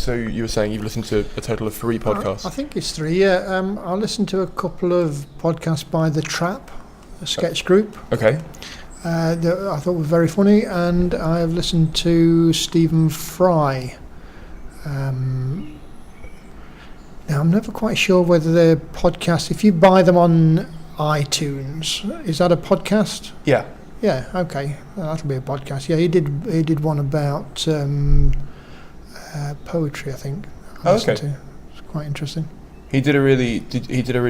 So you were saying you've listened to a total of 3 podcasts? I think it's 3, yeah. I listened to a couple of podcasts by The Trap, a sketch group. Okay. That I thought were very funny, and I've listened to Stephen Fry. Now, I'm never quite sure whether they're podcasts. If you buy them on iTunes, is that a podcast? Yeah. Yeah, okay. That'll be a podcast. Yeah, he did one about poetry, I think. Okay. It's quite interesting. He did a really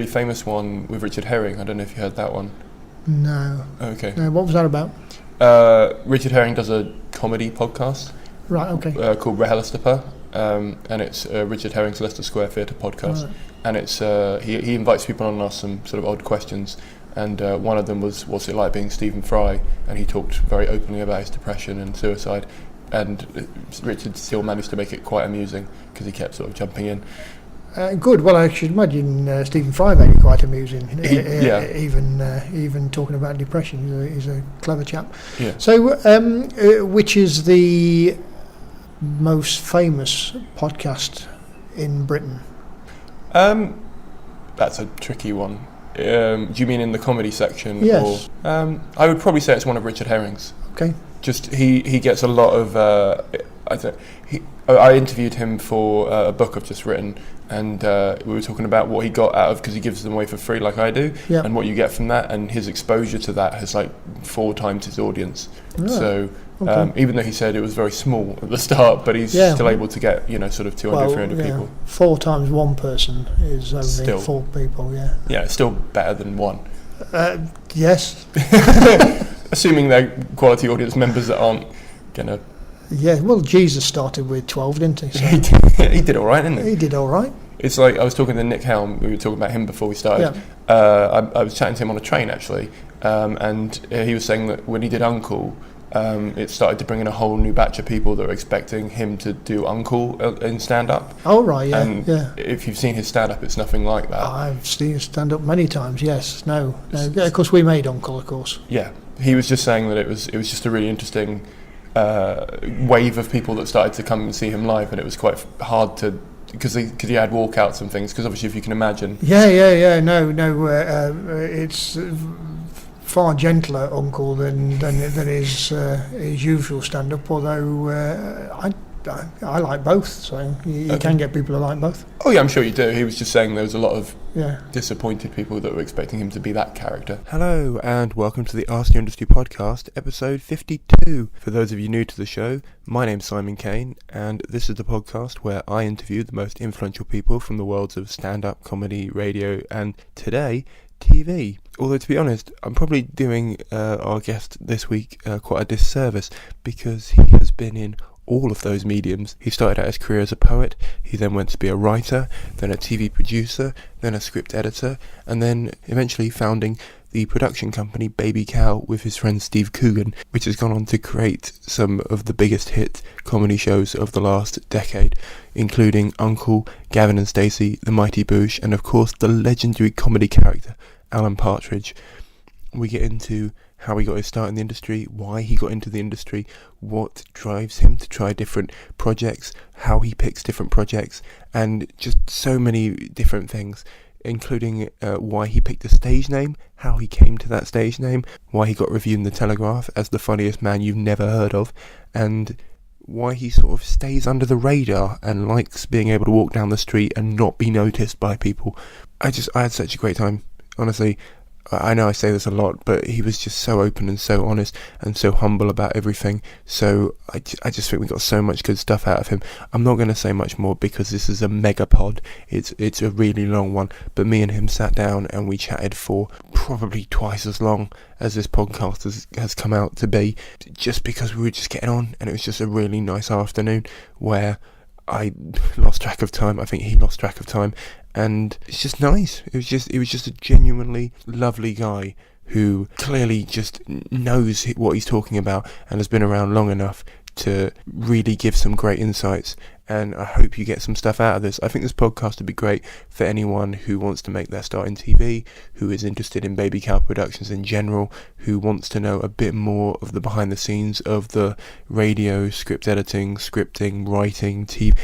famous one with Richard Herring. I don't know if you heard that one. No. Okay. No, what was that about? Richard Herring does a comedy podcast. Right, okay. Called Rehelistapa. And it's Richard Herring's Leicester Square Theatre podcast. Right. And it's he invites people on and asks some sort of odd questions. And one of them was, what's it like being Stephen Fry? And he talked very openly about his depression and suicide. And Richard still managed to make it quite amusing because he kept sort of jumping in. Good. Well, I should imagine Stephen Fry made it quite amusing. Yeah. Even talking about depression, he's a clever chap. Yeah. So, which is the most famous podcast in Britain? That's a tricky one. Do you mean in the comedy section? Yes. Or, I would probably say it's one of Richard Herring's. Okay. Just he gets a lot of. I interviewed him for a book I've just written, and we were talking about what he got out of, because he gives them away for free like I do, yep. And what you get from that, and his exposure to that has like 4 times his audience. Right. So okay. Even though he said it was very small at the start, but he's still able to get sort of 200, 300 people. 4 times 1 person is only still 4 people. Yeah. Yeah, it's still better than 1. Yes. Assuming they're quality audience members that aren't gonna. Yeah, well, Jesus started with 12, didn't he? So he did all right, didn't he? He did all right. It's like I was talking to Nick Helm. We were talking about him before we started. Yeah. I was chatting to him on a train actually, and he was saying that when he did Uncle, it started to bring in a whole new batch of people that were expecting him to do Uncle in stand-up. Oh right, yeah. And if you've seen his stand-up, it's nothing like that. I've seen his stand-up many times. Yes, no. Yeah, of course, we made Uncle, of course. Yeah, he was just saying that it was just a really interesting wave of people that started to come and see him live, and it was quite hard to, because he had walkouts and things, because obviously if you can imagine. No, it's far gentler Uncle than his usual stand-up, although I like both, so you can get people who like both. Oh yeah, I'm sure you do. He was just saying there was a lot of disappointed people that were expecting him to be that character. Hello and welcome to the Ask Your Industry podcast, episode 52. For those of you new to the show, my name's Simon Caine, and this is the podcast where I interview the most influential people from the worlds of stand-up, comedy, radio, and today, TV. Although, to be honest, I'm probably doing our guest this week quite a disservice, because he has been in all of those mediums. He started out his career as a poet, he then went to be a writer, then a TV producer, then a script editor, and then eventually founding the production company Baby Cow with his friend Steve Coogan, which has gone on to create some of the biggest hit comedy shows of the last decade, including Uncle, Gavin and Stacey, The Mighty Boosh, and of course the legendary comedy character Alan Partridge. We get into how he got his start in the industry, why he got into the industry, what drives him to try different projects, how he picks different projects, and just so many different things, including why he picked a stage name, how he came to that stage name, why he got reviewed in the Telegraph as the funniest man you've never heard of, and why he sort of stays under the radar and likes being able to walk down the street and not be noticed by people. I had such a great time, honestly. I know I say this a lot, but he was just so open and so honest and so humble about everything. So I just think we got so much good stuff out of him. I'm not going to say much more because this is a mega pod. It's a really long one. But me and him sat down and we chatted for probably twice as long as this podcast has come out to be, just because we were just getting on, and it was just a really nice afternoon where I lost track of time. I think he lost track of time. And it's just nice. It was just a genuinely lovely guy who clearly just knows what he's talking about and has been around long enough to really give some great insights. and I hope you get some stuff out of this. I think this podcast would be great for anyone who wants to make their start in TV, who is interested in baby cow productions in general, who wants to know a bit more of the behind the scenes of the radio, script editing, scripting, writing, TV.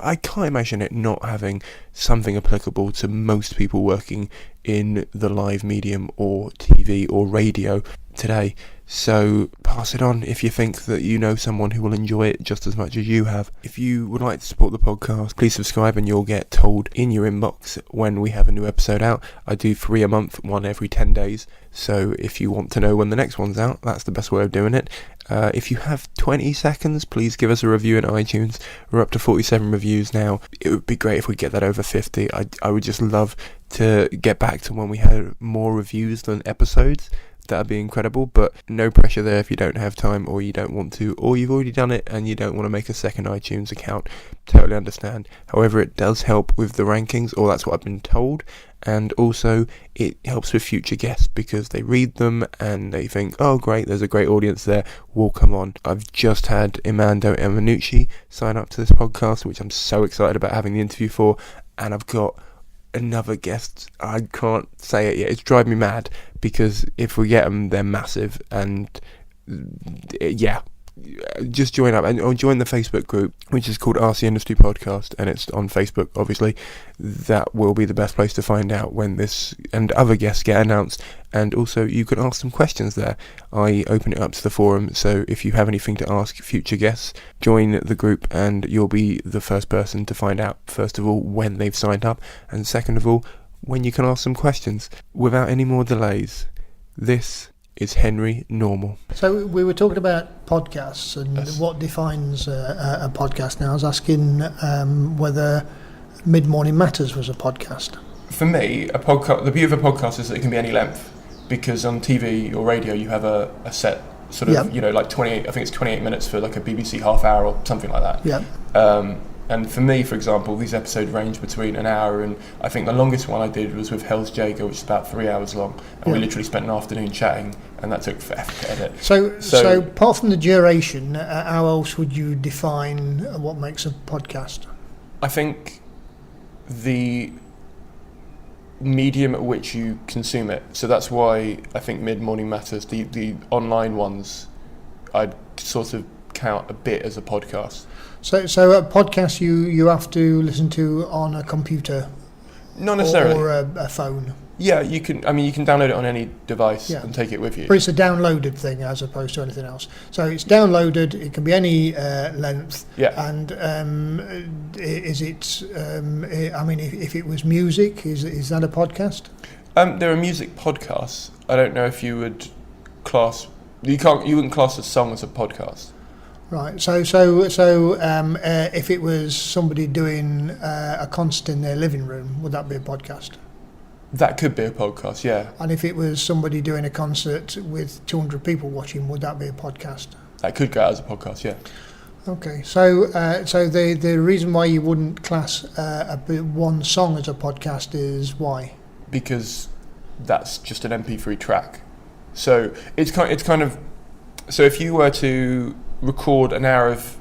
I can't imagine it not having something applicable to most people working in the live medium or TV or radio today. So pass it on if you think that you know someone who will enjoy it just as much as you have. If you would like to support the podcast, please subscribe and you'll get told in your inbox when we have a new episode out. I do 3 a month, one every 10 days. So if you want to know when the next one's out, that's the best way of doing it. If you have 20 seconds, please give us a review in iTunes. We're up to 47 reviews now. It would be great if we get that over 50. I would just love to get back to when we had more reviews than episodes. That'd be incredible, but no pressure there if you don't have time or you don't want to, or you've already done it and you don't want to make a second iTunes account. Totally understand. However, it does help with the rankings, or that's what I've been told, and also it helps with future guests because they read them and they think, oh great, there's a great audience there, we'll come on. I've just had Imando Emanucci sign up to this podcast, which I'm so excited about having the interview for, and I've got another guest. I can't say it yet. It's driving me mad because if we get them, they're massive. And yeah, just join up and join the Facebook group, which is called RC Industry Podcast, and it's on Facebook. Obviously, that will be the best place to find out when this and other guests get announced. And also, you can ask some questions there. I open it up to the forum, so if you have anything to ask future guests, join the group and you'll be the first person to find out, first of all, when they've signed up, and second of all, when you can ask some questions. Without any more delays, this is Henry Normal. So we were talking about podcasts and yes, what defines a podcast. Now I was asking whether Mid-Morning Matters was a podcast. For me, a podcast. The beauty of a podcast is that it can be any length, because on TV or radio you have a set sort of, yep, like 28. I think it's 28 minutes for like a BBC half hour or something like that. Yeah. And for me, for example, these episodes range between an hour and I think the longest one I did was with Hell's Jaeger, which is about 3 hours long, and we literally spent an afternoon chatting, and that took forever to edit. So apart from the duration, how else would you define what makes a podcast? I think the medium at which you consume it. So that's why I think Mid-Morning Matters, the online ones, I'd sort of count a bit as a podcast. So a podcast you have to listen to on a computer, not necessarily, or a phone. Yeah, you can. I mean, you can download it on any device and take it with you. But it's a downloaded thing as opposed to anything else. So it's downloaded. It can be any length. Yeah. And is it? I mean, if it was music, is that a podcast? There are music podcasts. I don't know if you would class. You wouldn't class a song as a podcast. Right. So if it was somebody doing a concert in their living room, would that be a podcast? That could be a podcast, yeah. And if it was somebody doing a concert with 200 people watching, would that be a podcast? That could go out as a podcast, yeah. Okay. So the reason why you wouldn't class one song as a podcast is why? Because that's just an MP3 track. So it's kind of. So if you were to record an hour of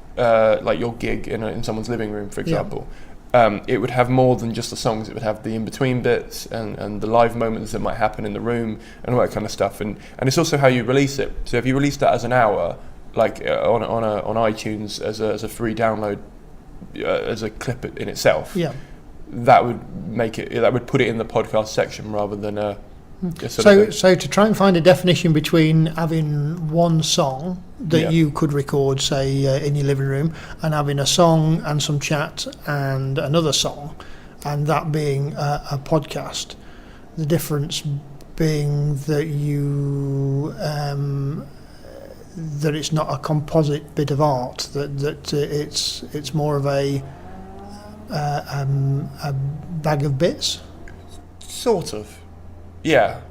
like your gig in someone's living room, for example, it would have more than just the songs. It would have the in-between bits and the live moments that might happen in the room and all that kind of stuff. And it's also how you release it. So if you release that as an hour, like on iTunes as a free download, as a clip in itself, that would put it in the podcast section rather than a. So to try and find a definition between having one song that you could record, say, in your living room, and having a song and some chat and another song, and that being a podcast, the difference being that that it's not a composite bit of art, that it's more of a bag of bits. Sort of. Yeah,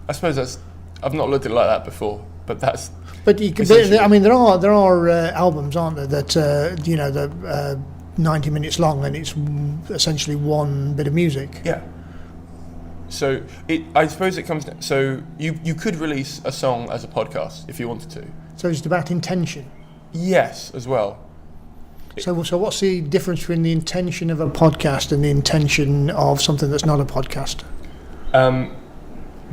I suppose that's. I've not looked at it like that before, but that's. But you can. I mean, there are albums, aren't there, that they're 90 minutes long, and it's essentially one bit of music. Yeah. So I suppose it comes. So you could release a song as a podcast if you wanted to. So it's about intention. Yes, as well. So what's the difference between the intention of a podcast and the intention of something that's not a podcast?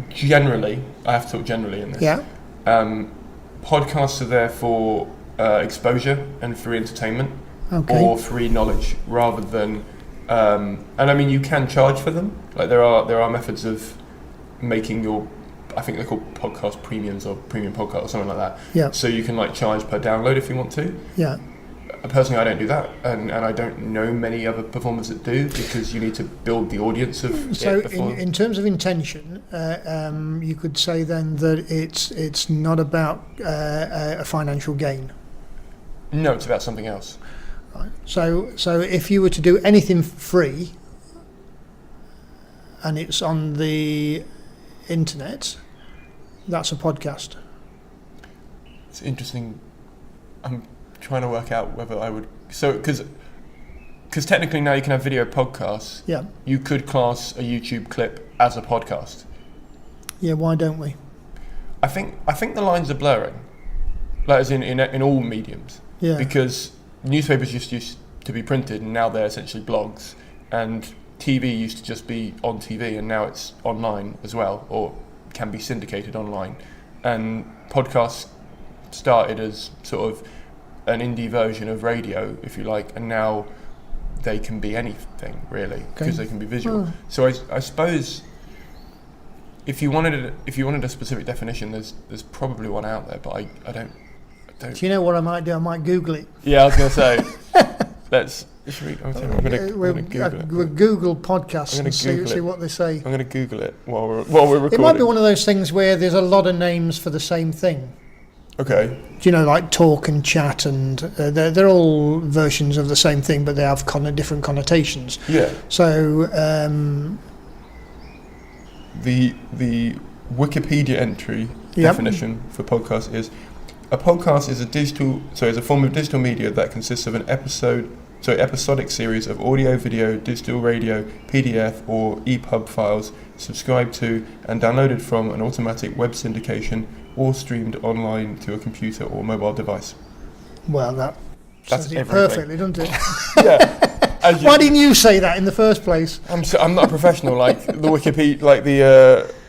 Generally, I have to talk generally in this. Yeah. Podcasts are there for exposure and free entertainment, or free knowledge, rather than. And I mean, you can charge for them. Like there are methods of making your, I think they're called podcast premiums or premium podcast or something like that. Yeah. So you can like charge per download if you want to. Yeah. Personally, I don't do that, and I don't know many other performers that do, because you need to build the audience of so it before. in terms of intention, you could say then that it's not about a financial gain. No, it's about something else. Right. So if you were to do anything free and it's on the internet, that's a podcast. It's interesting. I'm trying to work out whether I would, because technically now you can have video podcasts. Yeah. You could class a YouTube clip as a podcast. Yeah. Why don't we? I think the lines are blurring, like as in all mediums. Yeah. Because newspapers used to be printed, and now they're essentially blogs, and TV used to just be on TV, and now it's online as well, or can be syndicated online. And podcasts started as sort of an indie version of radio, if you like, and now they can be anything really, because they can be visual. So I suppose if you wanted a specific definition, there's probably one out there, but I don't. Do you know what I might do? I might Google it. Yeah, I was going to say. I'm going to Google it. We'll Google podcasts and see what they say. I'm going to Google it while we're recording. It might be one of those things where there's a lot of names for the same thing. Okay. Do you know, like talk and chat, and they're all versions of the same thing, but they have different connotations. Yeah. So the Wikipedia entry definition for podcast is: a podcast is a form of digital media that consists of an episodic series of audio, video, digital radio, PDF or EPUB files subscribed to and downloaded from an automatic web syndication or streamed online to a computer or mobile device. Well, that's it perfectly, doesn't it? Yeah. Why didn't you say that in the first place? I'm not a professional like the Wikipedia,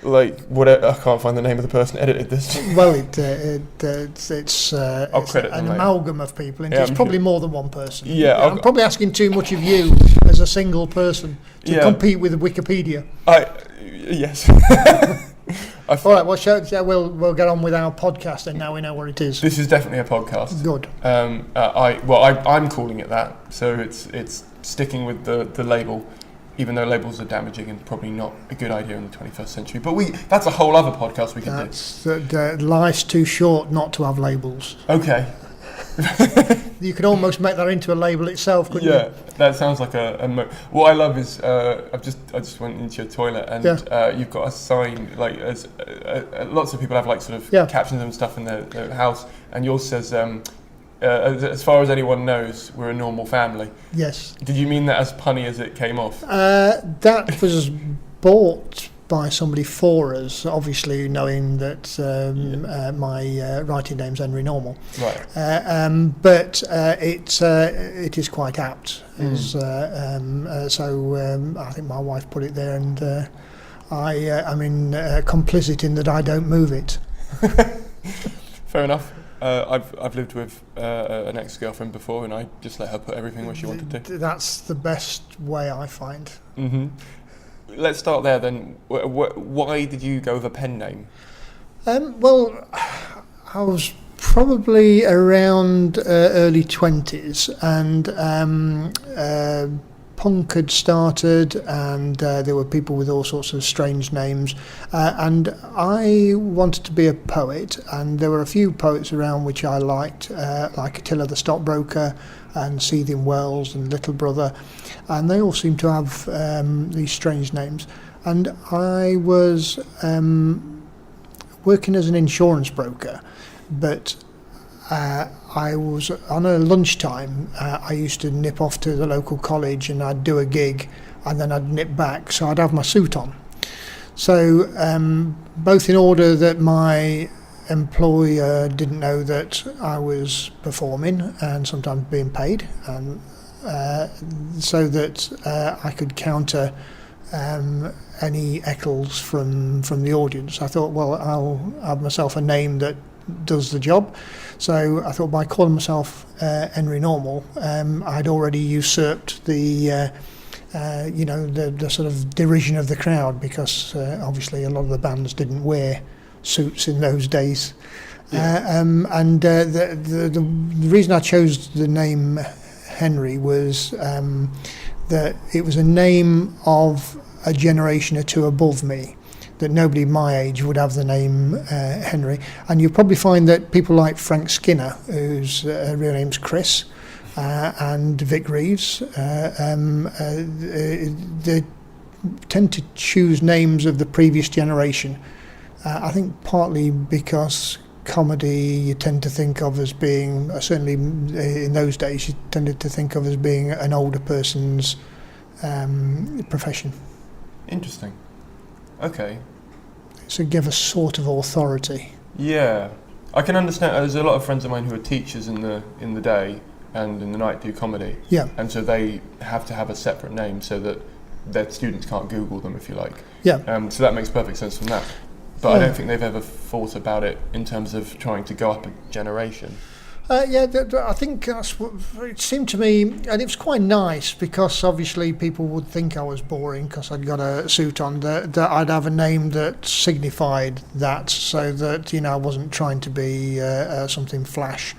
like whatever. I can't find the name of the person that edited this. Well, it's an amalgam of people, and it's probably more than one person. Yeah, I'm probably asking too much of you as a single person to compete with Wikipedia. Yes. All right, well, we'll get on with our podcast, and now we know what it is. This is definitely a podcast. Good. I'm calling it that, so it's sticking with the label, even though labels are damaging and probably not a good idea in the 21st century. But that's a whole other podcast we can do. Life's too short not to have labels. Okay. You could almost make that into a label itself, couldn't you? Yeah, that sounds like what I love is I just went into your toilet, and you've got a sign, like lots of people have like sort of captions and stuff in their house, and yours says as far as anyone knows, we're a normal family. Yes. Did you mean that as punny as it came off? That was bought by somebody for us, obviously knowing that my writing name's Henry Normal. Right. But it is quite apt. So I think my wife put it there, and I'm complicit in that I don't move it. Fair enough. I've lived with an ex-girlfriend before, and I just let her put everything where she wanted to. That's the best way, I find. Mm-hmm. Let's start there then. Why did you go with a pen name? Well, I was probably around early 20s, and punk had started, and there were people with all sorts of strange names, and I wanted to be a poet, and there were a few poets around which I liked, like Attila the Stockbroker and Seething Wells and Little Brother, and they all seemed to have these strange names. And I was working as an insurance broker, but I was on a lunchtime. I used to nip off to the local college, and I'd do a gig, and then I'd nip back, so I'd have my suit on. So both in order that my employer didn't know that I was performing and sometimes being paid, and so that I could counter any heckles from the audience. I thought, well, I'll have myself a name that does the job. So I thought by calling myself Henry Normal, I'd already usurped the sort of derision of the crowd, because obviously a lot of the bands didn't wear suits in those days. The reason I chose the name Henry was that it was a name of a generation or two above me, that nobody my age would have the name Henry. And you'll probably find that people like Frank Skinner, whose real name's Chris, and Vic Reeves, they tend to choose names of the previous generation. I think partly because comedy you tend to think of as being, certainly in those days, you tended to think of as being an older person's profession. Interesting. Okay. So give a sort of authority. Yeah, I can understand. There's a lot of friends of mine who are teachers in the day and in the night do comedy. Yeah. And so they have to have a separate name so that their students can't Google them, if you like. Yeah. So that makes perfect sense from that. But I don't think they've ever thought about it in terms of trying to go up a generation. I think that's what it seemed to me, and it was quite nice, because obviously people would think I was boring because I'd got a suit on, that I'd have a name that signified that, so that, you know, I wasn't trying to be something flash.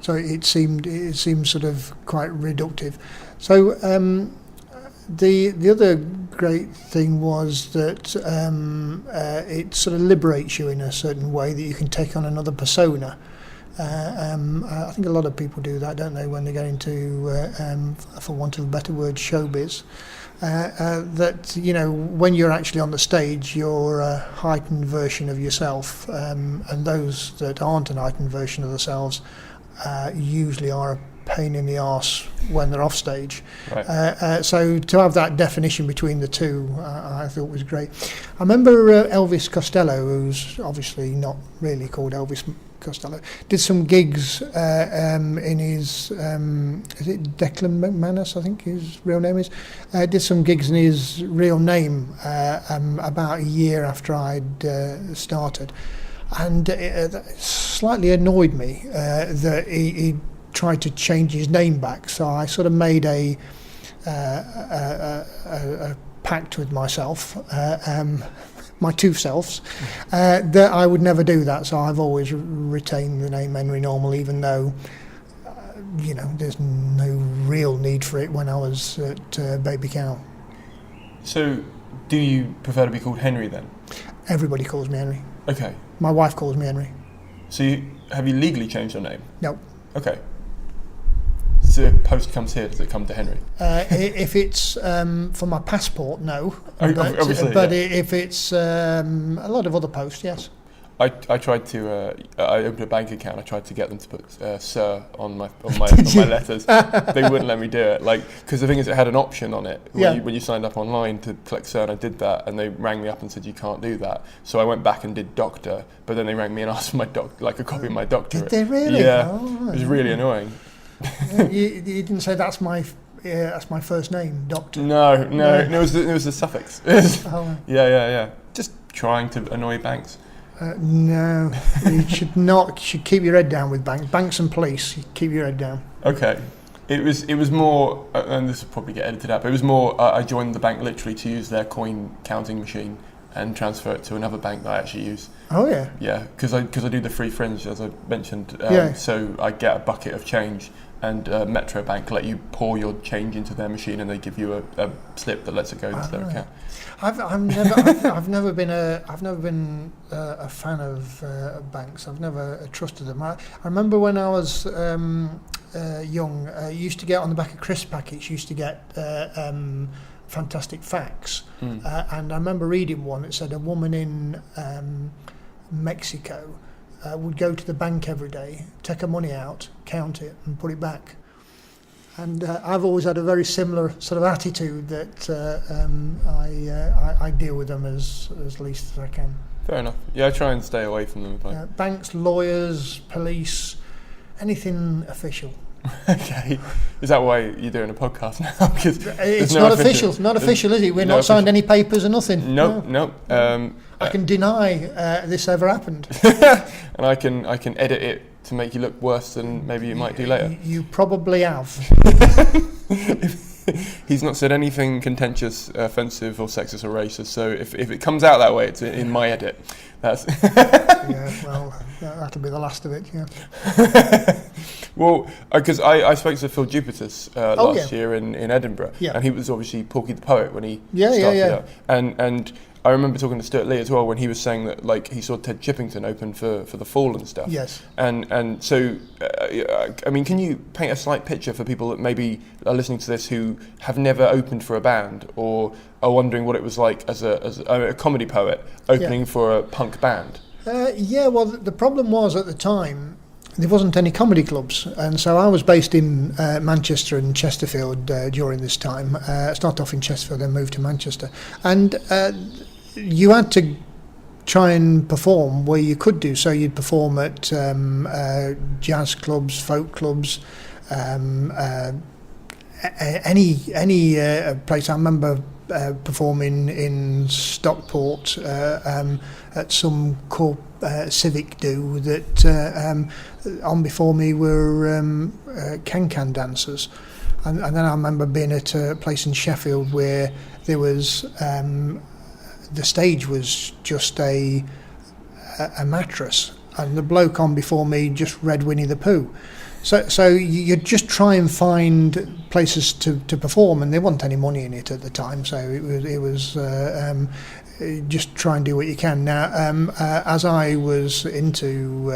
So it seemed sort of quite reductive. So the other great thing was that it sort of liberates you in a certain way, that you can take on another persona. I think a lot of people do that, don't they, when they get into, for want of a better word, showbiz. That, you know, when you're actually on the stage, you're a heightened version of yourself, and those that aren't an heightened version of themselves usually are a pain in the arse when they're off stage. Right. So to have that definition between the two, I thought was great. I remember Elvis Costello, who's obviously not really called Elvis Costello, did some gigs in his, is it Declan McManus, I think his real name is, did some gigs in his real name about a year after I'd started, and it slightly annoyed me that he tried to change his name back. So I sort of made a pact with myself, my two selves, that I would never do that. So I've always retained the name Henry Normal, even though you know, there's no real need for it when I was at Baby Cow. So do you prefer to be called Henry then? Everybody calls me Henry. Okay. My wife calls me Henry. So have you legally changed your name? No. Okay. So if post comes here, does it come to Henry? If it's for my passport, no. Obviously, but yeah. If it's a lot of other posts, yes. I tried to. I opened a bank account. I tried to get them to put "Sir" on my letters. They wouldn't let me do it. Because the thing is, it had an option on it when you signed up online to click "Sir," and I did that, and they rang me up and said you can't do that. So I went back and did "Doctor," but then they rang me and asked for my a copy of my doctorate. Did they really? Yeah, oh, it was really annoying. You didn't say that's my first name, Doctor. No, it was the suffix. Yeah. Just trying to annoy banks. No, you should not. You should keep your head down with banks and police. You keep your head down. Okay, it was more, and this will probably get edited out, but it was more. I joined the bank literally to use their coin counting machine and transfer it to another bank that I actually use. Oh yeah. Yeah, because I do the free fringe, as I mentioned. Yeah. So I get a bucket of change, and Metro Bank let you pour your change into their machine, and they give you a slip that lets it go into their account. I've never been a fan of banks. I've never trusted them. I remember when I was young, used to get on the back of crisp packets. Used to get fantastic facts, and I remember reading one that said a woman in Mexico would go to the bank every day, take her money out, count it, and put it back. And I've always had a very similar sort of attitude that I deal with them as least as I can. Fair enough. Yeah, I try and stay away from them. Banks, lawyers, police, anything official. Okay. Is that why you're doing a podcast now? It's not official. It's not official, is it? We're not signed any papers or nothing. No. I can deny this ever happened. And I can edit it to make you look worse than maybe you might do later. You probably have. He's not said anything contentious, offensive, or sexist or racist. So if it comes out that way, it's in my edit. That's yeah. Well, that'll be the last of it. Yeah. Well, because I spoke to Phil Jupitus last year in Edinburgh, and he was obviously Porky the Poet when he started out. And I remember talking to Stuart Lee as well when he was saying that like he saw Ted Chippington open for The Fall and stuff. Yes. And so, I mean, can you paint a slight picture for people that maybe are listening to this who have never opened for a band or are wondering what it was like as a comedy poet opening for a punk band? Well, the problem was at the time there wasn't any comedy clubs, and so I was based in Manchester and Chesterfield during this time. Started off in Chesterfield, then moved to Manchester, and you had to try and perform where you could do so. You'd perform at jazz clubs, folk clubs, any place. I remember performing in Stockport at some civic do that on before me were can dancers, and then I remember being at a place in Sheffield where there was the stage was just a mattress, and the bloke on before me just read Winnie the Pooh. So you just try and find places to perform, and there wasn't any money in it at the time, so it was just try and do what you can. Now, as I was into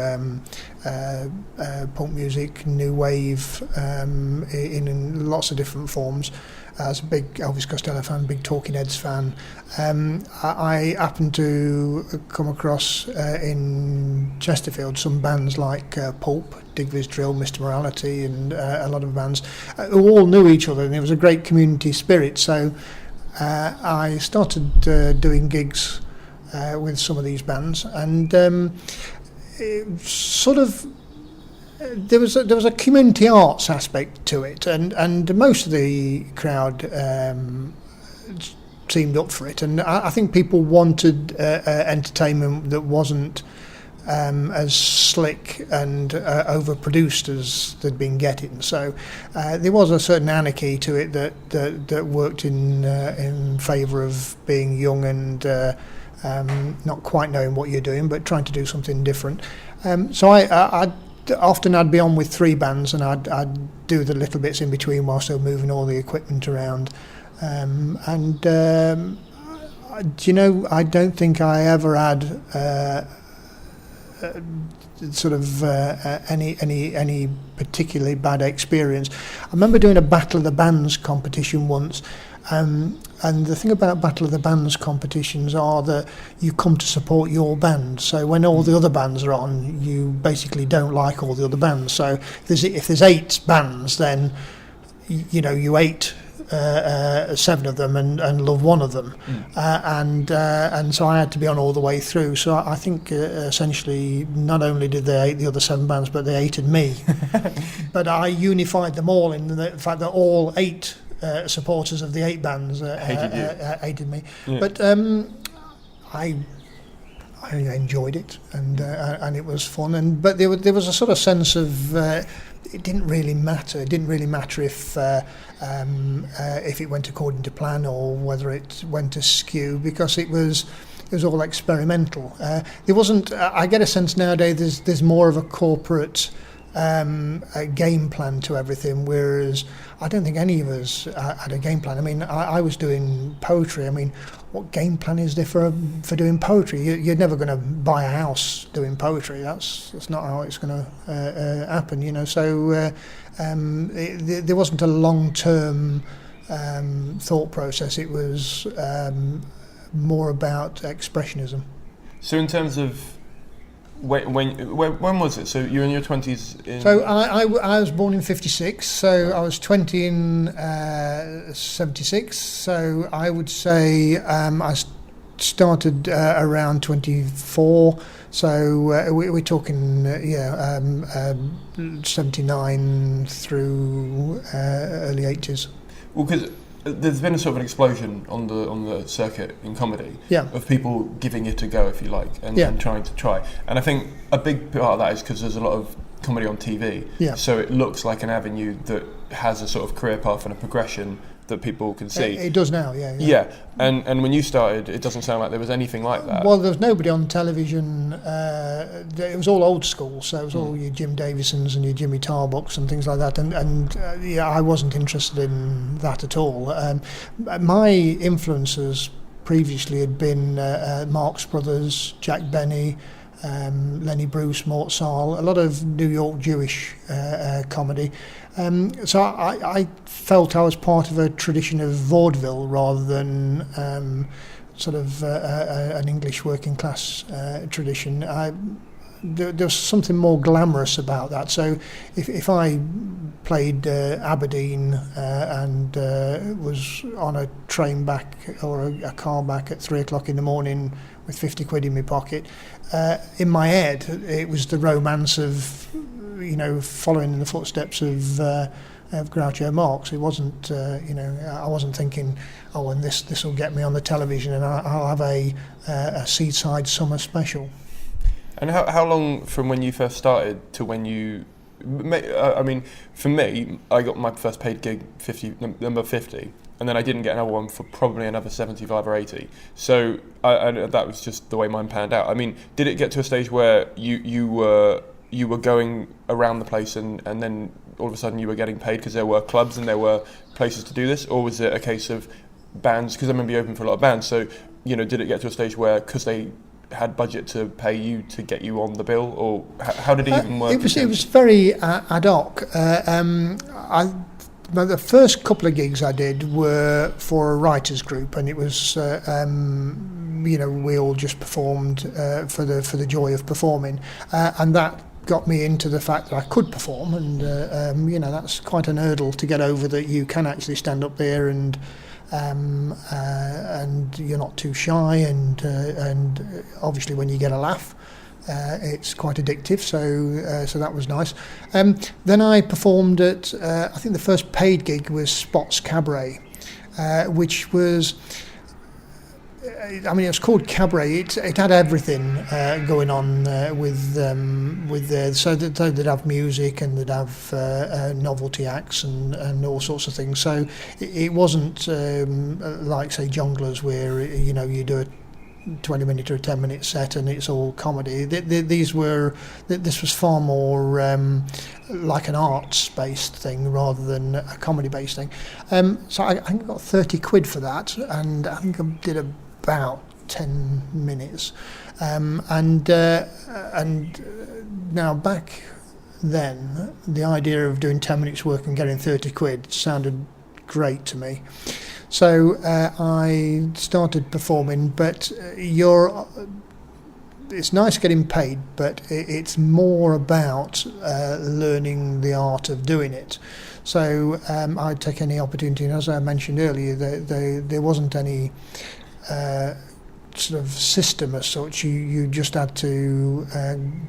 punk music, new wave, in lots of different forms, as a big Elvis Costello fan, big Talking Heads fan, I happened to come across in Chesterfield some bands like Pulp, Digby's Drill, Mr. Morality, and a lot of bands who all knew each other, and there was a great community spirit. So I started doing gigs with some of these bands, and there was a community arts aspect to it, and most of the crowd seemed up for it, and I think people wanted entertainment that wasn't as slick and overproduced as they'd been getting. So there was a certain anarchy to it that worked in favour of being young and not quite knowing what you're doing, but trying to do something different. So I often I'd be on with three bands, and I'd do the little bits in between whilst they were moving all the equipment around. Do you know, I don't think I ever had any particularly bad experience. I remember doing a Battle of the Bands competition once, and the thing about Battle of the Bands competitions are that you come to support your band. So when all the other bands are on, you basically don't like all the other bands. So if there's 8 bands, then you hate 7 of them and love one of them, and so I had to be on all the way through. So I think essentially not only did they hate the other 7 bands, but they hated me. But I unified them all in the fact that all 8 supporters of the 8 bands hated me. Yeah. But I enjoyed it, and it was fun. But there was a sort of sense of it didn't really matter. It didn't really matter if it went according to plan or whether it went askew, because it was all experimental. There wasn't. I get a sense nowadays there's more of a corporate a game plan to everything, whereas I don't think any of us had a game plan. I mean, I was doing poetry. I mean, what game plan is there for doing poetry? You're never going to buy a house doing poetry. That's not how it's going to happen, So there wasn't a long-term thought process. It was more about expressionism. So in terms of when was it? So you're in your 20s? So I was born in 56, so I was 20 in 76, so I would say I started around 24, so we're talking 79 through early 80s. Well, because there's been a sort of an explosion on the circuit in comedy of people giving it a go, if you like, and trying to try. And I think a big part of that is because there's a lot of comedy on TV, so it looks like an avenue that has a sort of career path and a progression that people can see. It does now, And when you started, it doesn't sound like there was anything like that. Well, there was nobody on television. It was all old school, so it was all your Jim Davisons and your Jimmy Tarbocks and things like that. And I wasn't interested in that at all. My influences previously had been Marx Brothers, Jack Benny, Lenny Bruce, Mort Sahl, a lot of New York Jewish comedy. So I felt I was part of a tradition of vaudeville rather than sort of an English working class tradition. There was something more glamorous about that. So if I played Aberdeen and was on a train back or a car back at 3 o'clock in the morning with 50 quid in my pocket, in my head it was the romance of following in the footsteps of Groucho Marx. It wasn't, I wasn't thinking, and this will get me on the television and I'll have a seaside summer special. And how long from when you first started to when you... I mean, for me, I got my first paid gig number 50, and then I didn't get another one for probably another 75 or 80. So I that was just the way mine panned out. I mean, did it get to a stage where you were going around the place and then all of a sudden you were getting paid because there were clubs and there were places to do this? Or was it a case of bands? Because I remember you opened for a lot of bands. So, did it get to a stage where, because they had budget to pay you to get you on the bill? Or how did it even work? It was very ad hoc. The first couple of gigs I did were for a writers group, and it was we all just performed for the joy of performing, and that got me into the fact that I could perform, and that's quite an hurdle to get over, that you can actually stand up there and you're not too shy, and obviously when you get a laugh, it's quite addictive, so that was nice. Then I performed at I think the first paid gig was Spot's Cabaret, which was, it was called Cabaret. It had everything going on so they'd have music and they'd have novelty acts and all sorts of things. So it wasn't like, say, Jongleurs, where you do a 20-minute or a 10-minute set and it's all comedy. This was far more like an arts-based thing rather than a comedy-based thing. So I think I got 30 quid for that, and I think I did about 10 minutes. And now back then, the idea of doing 10 minutes work and getting 30 quid sounded great to me. So I started performing, but it's nice getting paid, but it's more about learning the art of doing it. So I'd take any opportunity, and as I mentioned earlier, there wasn't any sort of system as such. You just had to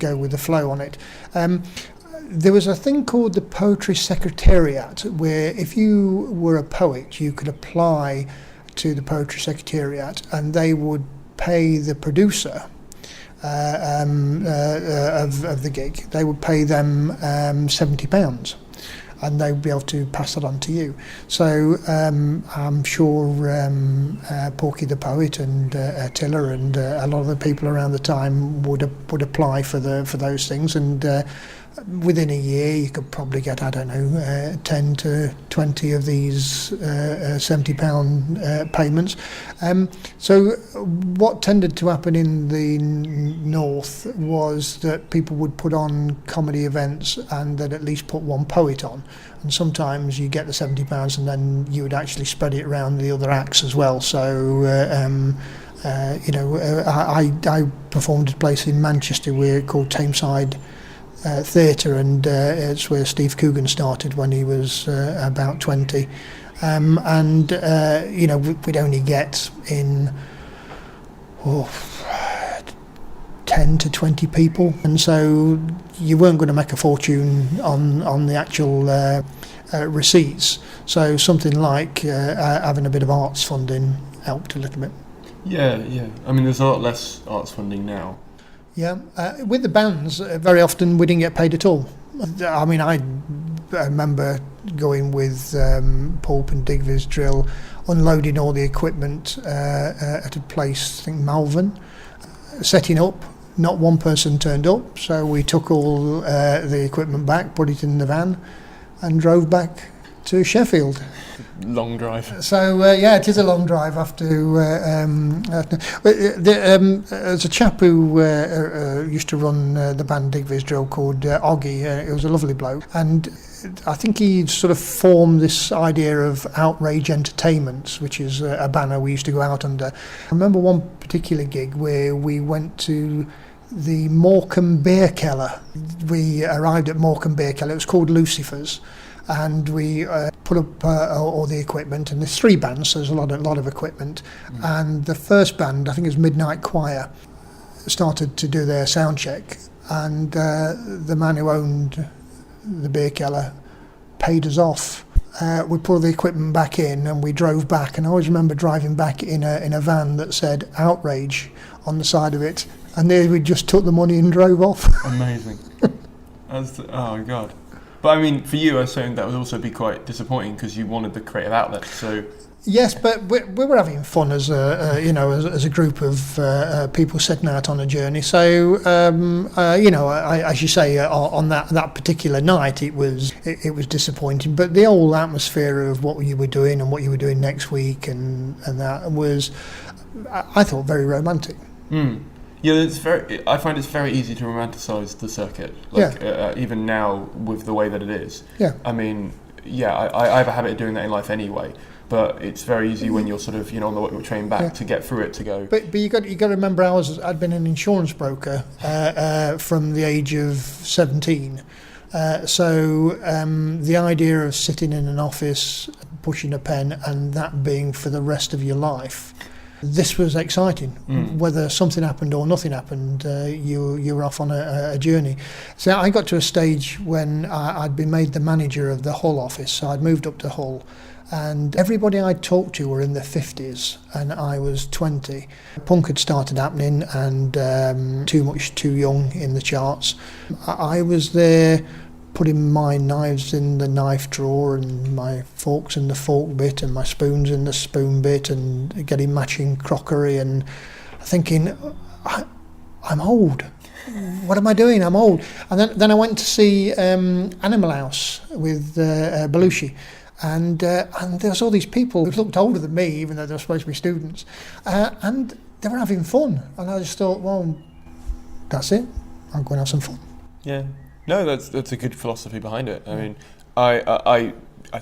go with the flow on it. There was a thing called the Poetry Secretariat, where if you were a poet, you could apply to the Poetry Secretariat, and they would pay the producer of the gig. They would pay them £70, and they would be able to pass that on to you. So I'm sure Porky the Poet and Tiller and a lot of the people around the time would apply for those things, and within a year you could probably get, 10 to 20 of these £70 payments. So what tended to happen in the north was that people would put on comedy events and they'd at least put one poet on, and sometimes you get the £70 and then you would actually spread it around the other acts as well. So I performed at a place in Manchester called Tameside Theatre, and it's where Steve Coogan started when he was about 20, we'd only get in 10 to 20 people, and so you weren't going to make a fortune on the actual receipts. So something like having a bit of arts funding helped a little bit. Yeah. I mean, there's a lot less arts funding now. Yeah, with the bands, very often we didn't get paid at all. I mean, I remember going with Pulp and Digviz Drill, unloading all the equipment at a place, I think Malvern, setting up. Not one person turned up, so we took all the equipment back, put it in the van, and drove back to Sheffield. Long drive. So yeah, it is a long drive. There's a chap who used to run the band Digviz Drill called Oggy. He was a lovely bloke, and I think he sort of formed this idea of Outrage Entertainment, which is a banner we used to go out under. I remember one particular gig where we went to the Morecambe Beer Keller. We arrived at Morecambe Beer Keller. It was called Lucifer's. And we put up all the equipment, and there's 3 bands, so there's a lot of equipment. And the first band, I think it was Midnight Choir, started to do their sound check, and the man who owned the beer keller paid us off. We put the equipment back in, and we drove back, and I always remember driving back in a van that said Outrage on the side of it, and there we just took the money and drove off. Amazing. Oh God. But I mean, for you, I assume that would also be quite disappointing because you wanted the creative outlet. So yes, but we were having fun as a group of people setting out on a journey. So as you say, on that particular night, it was disappointing. But the whole atmosphere of what you were doing and what you were doing next week and that was, I thought, very romantic. Mm. Yeah, I find it's very easy to romanticise the circuit, even now with the way that it is. Yeah. I mean, I have a habit of doing that in life anyway, but it's very easy when you're sort of on the train back to get through it to go. But you got to remember, I'd been an insurance broker from the age of 17. So the idea of sitting in an office, pushing a pen, and that being for the rest of your life. This was exciting. Whether something happened or nothing happened, you were off on a journey. So I got to a stage when I'd been made the manager of the Hull office. So I'd moved up to Hull, and everybody I'd talked to were in their 50s, and I was 20. Punk had started happening, and Too Much Too Young in the charts. I was there putting my knives in the knife drawer and my forks in the fork bit and my spoons in the spoon bit and getting matching crockery and thinking, I'm old. What am I doing? I'm old. And then I went to see Animal House with Belushi. And there was all these people who looked older than me, even though they were supposed to be students. And they were having fun. And I just thought, well, that's it. I'm going to have some fun. Yeah. No, that's a good philosophy behind it. I mean, I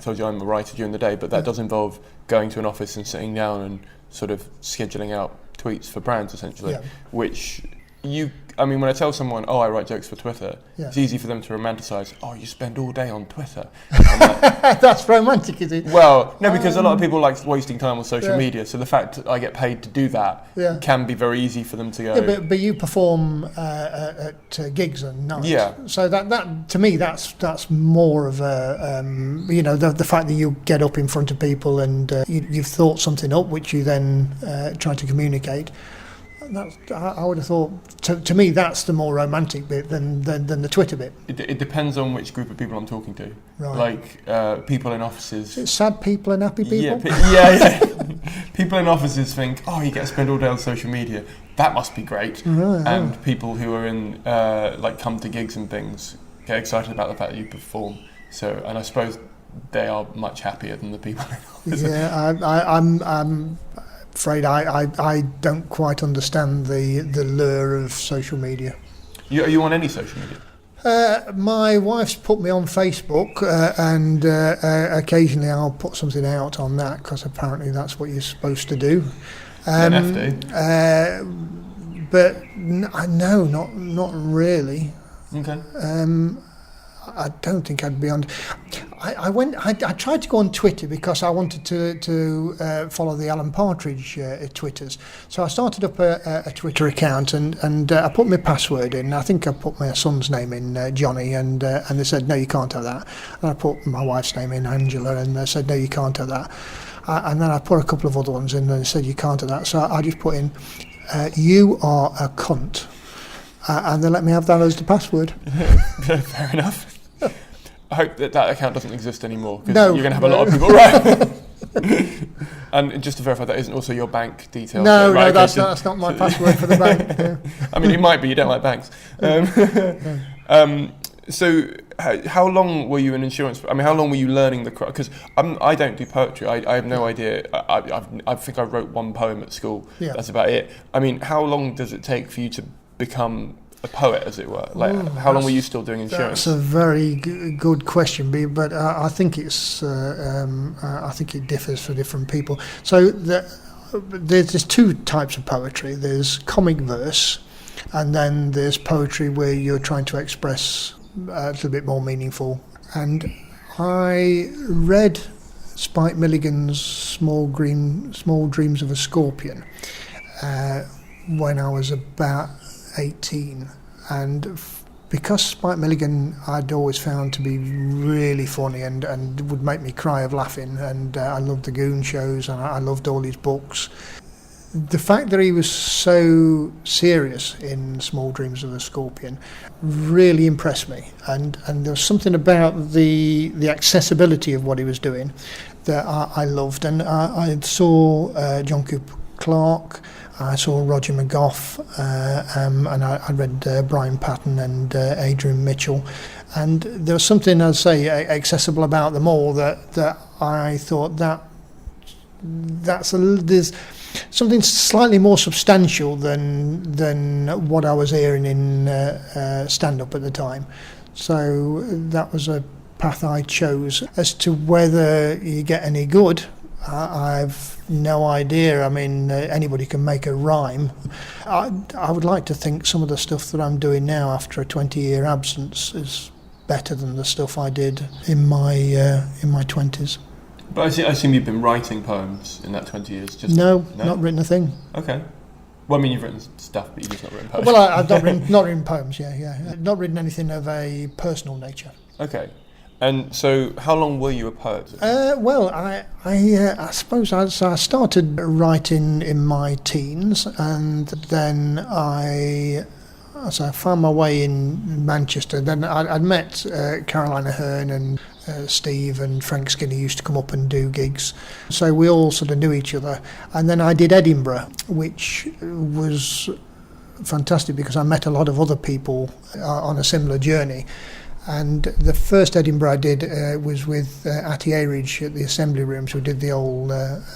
told you I'm a writer during the day, but that does involve going to an office and sitting down and sort of scheduling out tweets for brands, essentially, which when I tell someone, I write jokes for Twitter, it's easy for them to romanticise, you spend all day on Twitter. That's romantic, is it? Well, no, because a lot of people like wasting time on social media, so the fact that I get paid to do that can be very easy for them to go... Yeah, but you perform at gigs and nights. Yeah. So that to me, that's more of a, the fact that you get up in front of people and you've thought something up, which you then try to communicate. I would have thought, to me, that's the more romantic bit than the Twitter bit. It depends on which group of people I'm talking to. Right. Like people in offices. Is it sad people and happy people? Yeah. People in offices think, you get to spend all day on social media. That must be great. Right, and people who are in come to gigs and things get excited about the fact that you perform. So, and I suppose they are much happier than the people in offices. Yeah, I'm afraid I don't quite understand the lure of social media. Are you on any social media? My wife's put me on Facebook, and occasionally I'll put something out on that because apparently that's what you're supposed to do. NFT. But no, not really. Okay. I don't think I'd be on. I tried to go on Twitter because I wanted to follow the Alan Partridge Twitters. So I started up a Twitter account and I put my password in. I think I put my son's name in, Johnny, and they said, no, you can't have that. And I put my wife's name in, Angela, and they said, no, you can't have that. And then I put a couple of other ones in and they said, you can't have that. So I just put in, you are a cunt. And they let me have that as the password. Fair enough. I hope that account doesn't exist anymore, because no, you're going to have a lot of people, right? And just to verify, that isn't also your bank details? No, right, that's not my password for the bank. Yeah. I mean, it might be, you don't like banks. So how long were you in insurance? I mean, how long were you learning the craft? Because I don't do poetry. I have no idea. I think I wrote one poem at school. Yeah. That's about it. I mean, how long does it take for you to become a poet, as it were? Like, how long were you still doing insurance? That's a very good question, but I think I think it differs for different people. So there's two types of poetry. There's comic verse, and then there's poetry where you're trying to express a little bit more meaningful. And I read Spike Milligan's Small Dreams of a Scorpion when I was about 18, and because Spike Milligan I'd always found to be really funny and would make me cry of laughing, and I loved the Goon shows and I loved all his books. The fact that he was so serious in Small Dreams of a Scorpion really impressed me, and there was something about the accessibility of what he was doing that I loved. And I saw John Cooper Clarke, I saw Roger McGough, and I read Brian Patton and Adrian Mitchell, and there was something, I'd say, accessible about them all that I thought there's something slightly more substantial than what I was hearing in stand-up at the time. So that was a path I chose. As to whether you get any good, I've no idea. I mean, anybody can make a rhyme. I would like to think some of the stuff that I'm doing now after a 20-year absence is better than the stuff I did in my 20s. But I assume you've been writing poems in that 20 years? No, not written a thing. Okay. Well, I mean, you've written stuff, but you've just not written poems. Well, I've not written poems, yeah. Not written anything of a personal nature. Okay. And so, how long were you a poet? Well, I suppose I started writing in my teens, and then I found my way in Manchester. Then I'd met Caroline Aherne and Steve and Frank Skinner used to come up and do gigs. So we all sort of knew each other. And then I did Edinburgh, which was fantastic because I met a lot of other people on a similar journey. And the first Edinburgh I did was with Atty Aridge at the Assembly Rooms, who did the old... I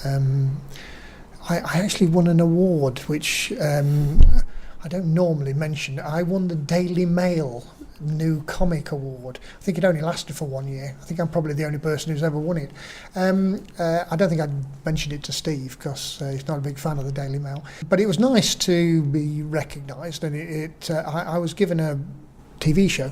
actually won an award, which I don't normally mention. I won the Daily Mail New Comic Award. I think it only lasted for 1 year. I think I'm probably the only person who's ever won it. I don't think I'd mentioned it to Steve because he's not a big fan of the Daily Mail. But it was nice to be recognised, and I was given a TV show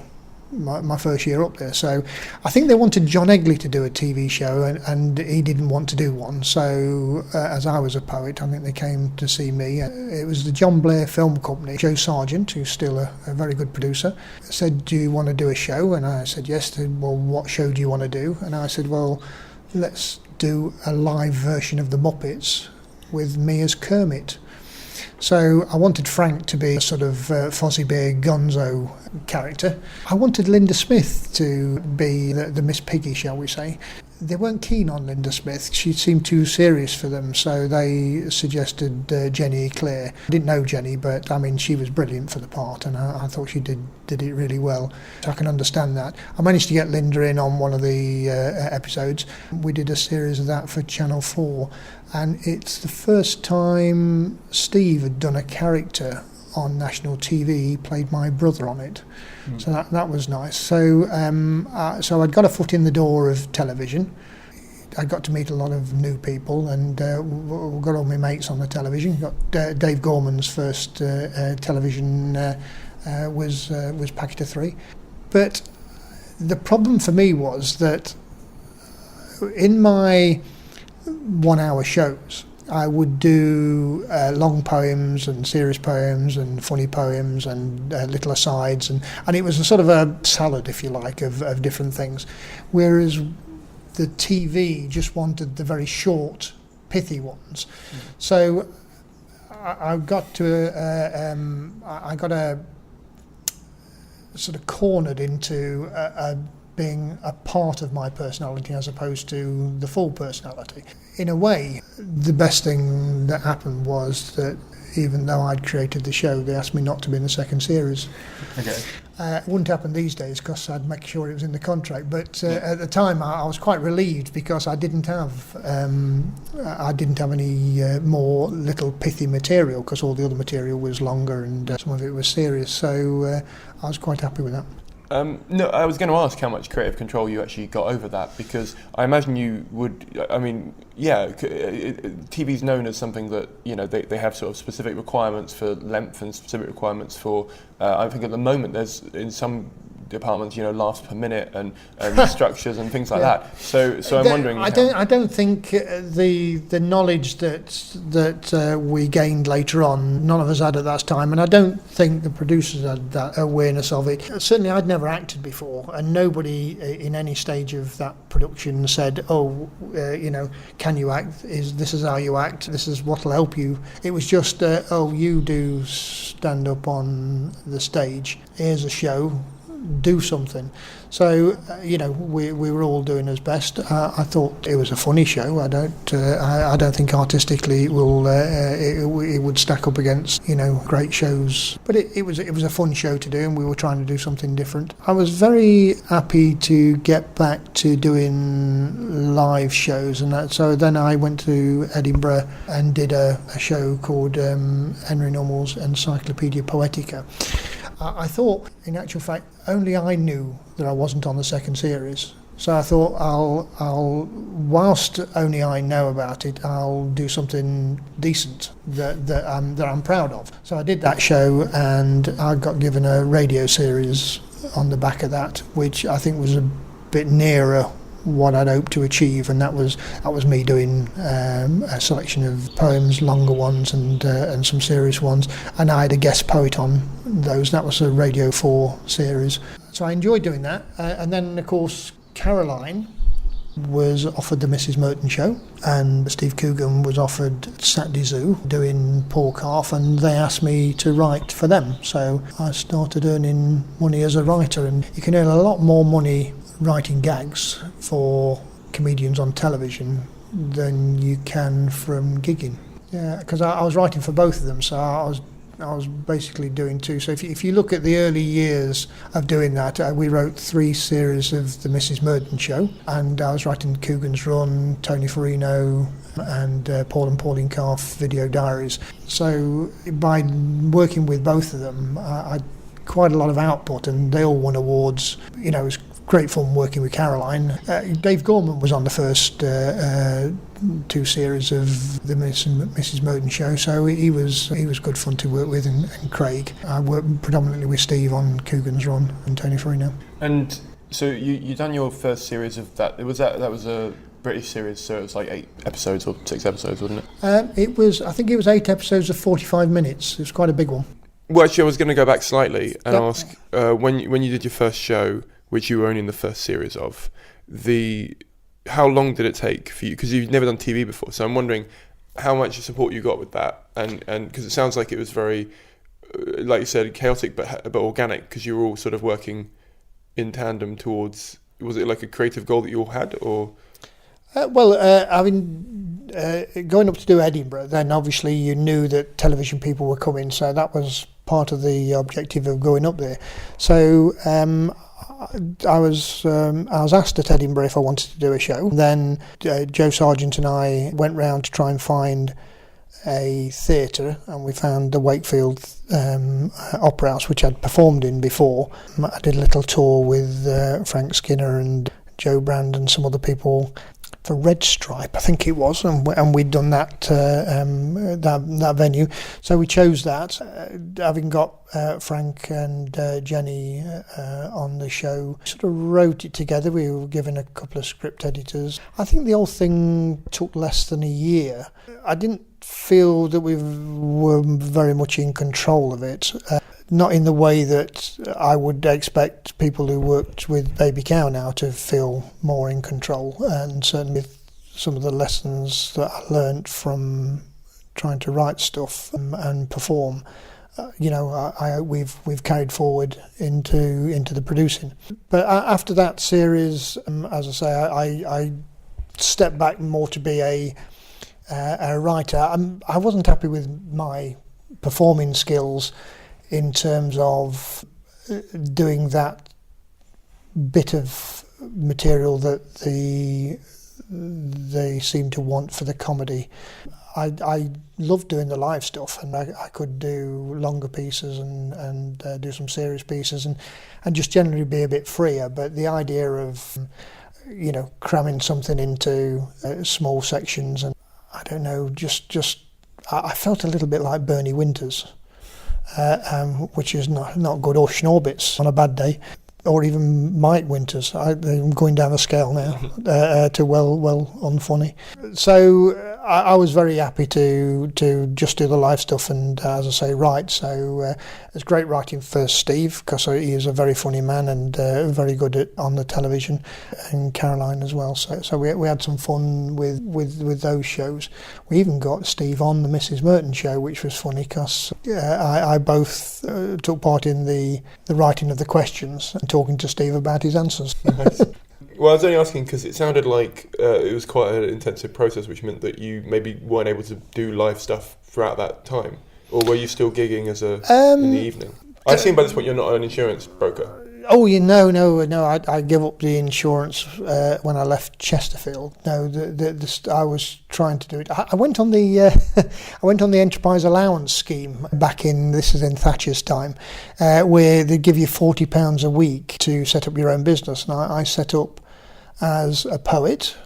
my first year up there. So I think they wanted John Egley to do a TV show, and he didn't want to do one. So as I was a poet, I think they came to see me. It was the John Blair Film Company. Joe Sargent, who's still a very good producer, said, do you want to do a show? And I said yes. They said, well, what show do you want to do? And I said, well, let's do a live version of the Muppets with me as Kermit. So I wanted Frank to be a sort of Fozzie Bear Gonzo character. I wanted Linda Smith to be the Miss Piggy, shall we say. They weren't keen on Linda Smith. She seemed too serious for them, so they suggested Jenny Eclair. I didn't know Jenny, but I mean, she was brilliant for the part, and I thought she did it really well. So I can understand that. I managed to get Linda in on one of the episodes. We did a series of that for Channel 4, and it's the first time Steve had done a character on national TV. He played my brother on it. So that was nice. So so I'd got a foot in the door of television. I got to meet a lot of new people, and got all my mates on the television. Got Dave Gorman's first television was Packet of 3. But the problem for me was that in my 1 hour shows, I would do long poems and serious poems and funny poems and little asides, and it was a sort of a salad, if you like, of different things, whereas the TV just wanted the very short, pithy ones. So I got a sort of cornered into being a part of my personality as opposed to the full personality. In a way, the best thing that happened was that even though I'd created the show, they asked me not to be in the second series. Okay. It wouldn't happen these days because I'd make sure it was in the contract. But at the time, I was quite relieved because I didn't have any more little pithy material, because all the other material was longer and some of it was serious. So I was quite happy with that. No, I was going to ask how much creative control you actually got over that, because I imagine you would. I mean, yeah, TV's known as something that, you know, they have sort of specific requirements for length and specific requirements for. I think at the moment there's in some departments, you know, laughs per minute and structures and things like that. So I'm wondering. I don't think the knowledge that we gained later on, none of us had at that time, and I don't think the producers had that awareness of it. Certainly, I'd never acted before, and nobody in any stage of that production said, "Oh, you know, can you act? This is how you act. This is what'll help you." It was just, "Oh, you do stand up on the stage. Here's a show. Do something." So you know, we were all doing as best. I thought it was a funny show. I don't think artistically it would stack up against, you know, great shows. But it was a fun show to do, and we were trying to do something different. I was very happy to get back to doing live shows, and that. So then I went to Edinburgh and did a show called Henry Nummell's Encyclopedia Poetica. I thought, in actual fact, only I knew that I wasn't on the second series. So I thought, I'll whilst only I know about it, I'll do something decent that I'm proud of. So I did that show, and I got given a radio series on the back of that, which I think was a bit nearer what I'd hoped to achieve, and that was me doing a selection of poems, longer ones and some serious ones, and I had a guest poet on those. That was a Radio 4 series, so I enjoyed doing that. And then of course Caroline was offered the Mrs. Merton show, and Steve Coogan was offered Saturday Zoo doing Pork Half, and they asked me to write for them. So I started earning money as a writer, and you can earn a lot more money writing gags for comedians on television than you can from gigging. Yeah, because I was writing for both of them, so I was basically doing two. So if you look at the early years of doing that, we wrote 3 series of the Mrs. Merton show, and I was writing Coogan's Run, Tony Farino, and Paul and Pauline Calf video diaries. So by working with both of them, I had quite a lot of output, and they all won awards. You know, it was great fun working with Caroline. Dave Gorman was on the first 2 series of the Mrs. Merton show, so he was good fun to work with, and Craig. I worked predominantly with Steve on Coogan's Run and Tony Farino. And so you done your first series of that. That was a British series, so it was like 8 episodes or 6 episodes, wasn't it? I think it was 8 episodes of 45 minutes. It was quite a big one. Well, actually, I was going to go back slightly and ask when you did your first show, which you were only in the first series of, how long did it take for you? Because you've never done TV before, so I'm wondering how much support you got with that, and because it sounds like it was very, like you said, chaotic but organic, because you were all sort of working in tandem towards. Was it like a creative goal that you all had, or? Going up to do Edinburgh, then obviously you knew that television people were coming, so that was part of the objective of going up there. So I was asked at Edinburgh if I wanted to do a show. Then Joe Sargent and I went round to try and find a theatre, and we found the Wakefield Opera House, which I'd performed in before. I did a little tour with Frank Skinner and Joe Brand and some other people. for Red Stripe, I think it was, and we'd done that venue. So we chose that, having got Frank and Jenny on the show. Sort of wrote it together. We were given a couple of script editors. I think the whole thing took less than a year. I didn't feel that we were very much in control of it. Not in the way that I would expect people who worked with Baby Cow now to feel more in control, and certainly with some of the lessons that I learnt from trying to write stuff and perform, we've carried forward into the producing. But after that series, as I say, I stepped back more to be a writer. I wasn't happy with my performing skills in terms of doing that bit of material that they seem to want for the comedy. I loved doing the live stuff, and I could do longer pieces and do some serious pieces and just generally be a bit freer. But the idea of cramming something into small sections, and I don't know, I felt a little bit like Bernie Winters. Which is not good, or Schnorbitz on a bad day, or even Mike Winters. I'm going down the scale now to well unfunny. So I was very happy to just do the live stuff and, as I say, write. So it's great writing for Steve, because he is a very funny man and very good on the television, and Caroline as well. So we had some fun with those shows. We even got Steve on the Mrs. Merton show, which was funny because I both took part in the writing of the questions and talking to Steve about his answers. Nice. Well, I was only asking because it sounded like it was quite an intensive process, which meant that you maybe weren't able to do live stuff throughout that time. Or were you still gigging in the evening? I assume by this point you're not an insurance broker. Oh, no. I gave up the insurance when I left Chesterfield. No, I was trying to do it. I went on the enterprise allowance scheme back in. This is in Thatcher's time, where they give you £40 a week to set up your own business. And I set up as a poet.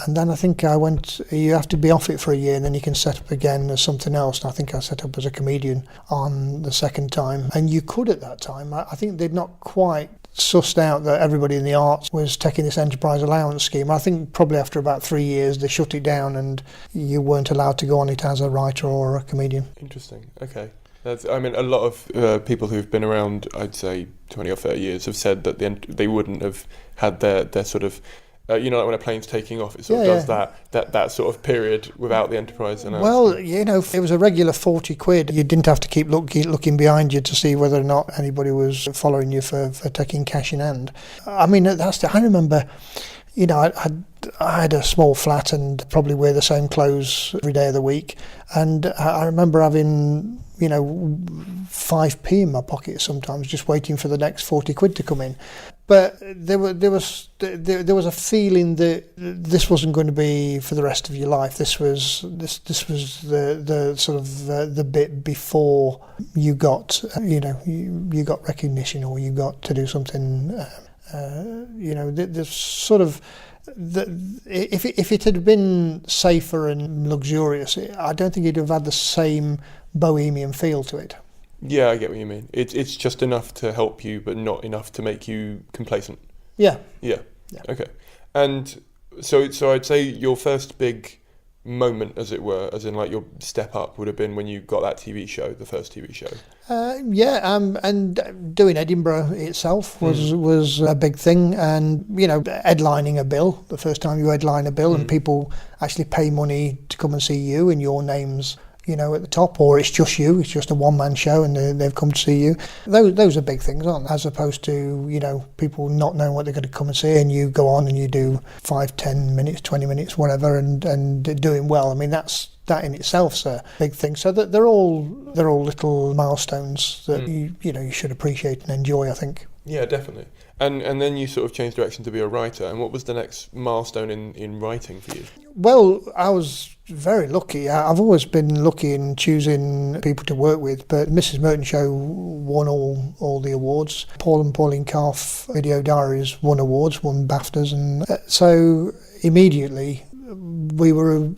And then I think you have to be off it for a year, and then you can set up again as something else. And I think I set up as a comedian on the second time. And you could at that time. I think they'd not quite sussed out that everybody in the arts was taking this enterprise allowance scheme. I think probably after about 3 years they shut it down and you weren't allowed to go on it as a writer or a comedian. Interesting. Okay. A lot of people who've been around, I'd say 20 or 30 years, have said that they wouldn't have had their sort of like when a plane's taking off, it sort of does that sort of period without the enterprise announcement. Well, it was a regular 40 quid. You didn't have to keep looking behind you to see whether or not anybody was following you for taking cash in hand. I remember, I had a small flat and probably wear the same clothes every day of the week. And I remember having, 5p in my pocket sometimes, just waiting for the next 40 quid to come in. But there was a feeling that this wasn't going to be for the rest of your life. This was the sort of the bit before you got you got recognition, or you got to do something. The sort of if it had been safer and luxurious, I don't think it'd have had the same bohemian feel to it. Yeah, I get what you mean. It's just enough to help you, but not enough to make you complacent. Yeah. Okay. And so I'd say your first big moment, as it were, as in like your step up, would have been when you got that TV show, the first TV show. And doing Edinburgh itself was a big thing, and headlining a bill, the first time you headline a bill, and people actually pay money to come and see you, and your name's at the top, or it's just you, it's just a one-man show and they've come to see you. Those are big things, aren't they? As opposed to, people not knowing what they're going to come and see, and you go on and you do 5, 10 minutes, 20 minutes, whatever, and doing well. I mean, that in itself's a big thing. So that they're all little milestones that you should appreciate and enjoy, I think. Yeah, definitely. And then you sort of changed direction to be a writer. And what was the next milestone in writing for you? Well, I was very lucky. I've always been lucky in choosing people to work with, but Mrs. Merton Show won all the awards. Paul and Pauline Calf Video Diaries won awards, won BAFTAs, and so immediately we were,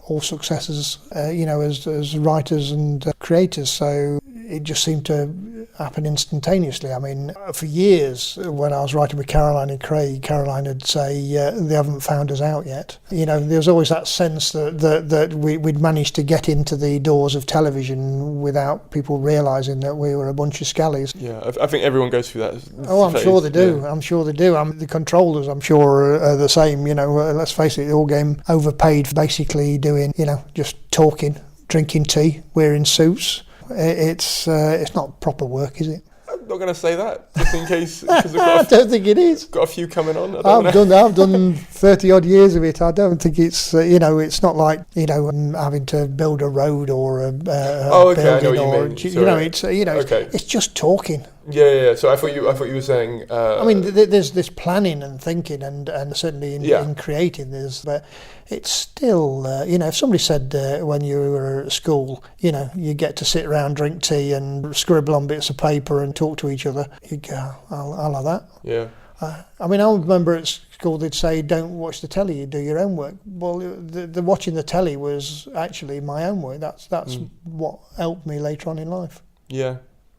all successes, as writers and creators. So it just seemed to happen instantaneously. I mean, for years, when I was writing with Caroline and Craig, Caroline would say, they haven't found us out yet. There's always that sense that we'd managed to get into the doors of television without people realising that we were a bunch of scallies. Yeah, I think everyone goes through that. Oh, I'm sure they do. Yeah. I'm sure they do. The controllers, I'm sure, are the same. Let's face it, they all getting overpaid for basically doing, just talking, drinking tea, wearing suits. It's not proper work, is it? I'm not going to say that, just in case. I don't think it is. Got a few coming on. I've done 30 odd years of it. I don't think it's it's not like having to build a road or a okay, building, I know what you mean. It's just talking. Yeah. So I thought you were saying. I mean, there's this planning and thinking, and certainly in creating, but it's still, if somebody said when you were at school, you get to sit around, drink tea, and scribble on bits of paper and talk to each other, you'd go, I'll have that. Yeah. I remember at school they'd say, don't watch the telly, you do your own work. Well, the watching the telly was actually my own work. That's what helped me later on in life. Yeah.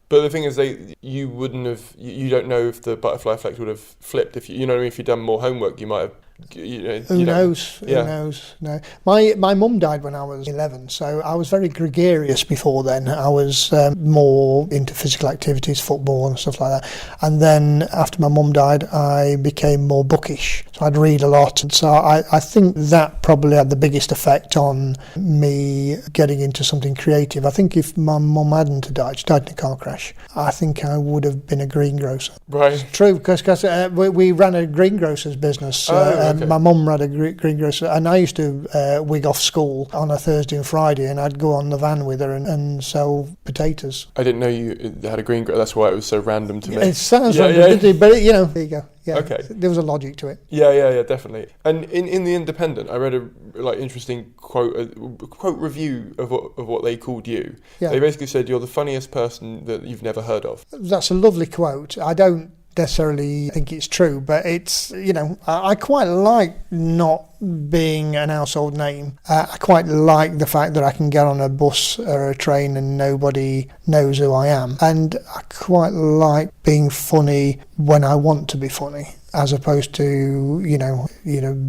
But the thing is, you wouldn't have. You don't know if the butterfly effect would have flipped. If if you'd done more homework, you might have. Who knows? Who knows? No. My mum died when I was 11, so I was very gregarious before then. I was more into physical activities, football and stuff like that. And then after my mum died, I became more bookish. So I'd read a lot, and so I think that probably had the biggest effect on me getting into something creative. I think if my mum hadn't died, she died in a car crash, I think I would have been a greengrocer. Right. It's true, because we ran a greengrocer's business. Okay. My mum ran a greengrocer, and I used to wig off school on a Thursday and Friday, and I'd go on the van with her and sell potatoes. I didn't know you had a greengrocer. That's why it was so random to me. It sounds random, but there you go. Yeah, okay. There was a logic to it. Yeah, definitely. And in the Independent, I read a interesting quote review of what they called you. Yeah. They basically said you're the funniest person that you've never heard of. That's a lovely quote. I don't necessarily think it's true, but it's, I quite like not being an household name. I quite like the fact that I can get on a bus or a train and nobody knows who I am, and I quite like being funny when I want to be funny, as opposed to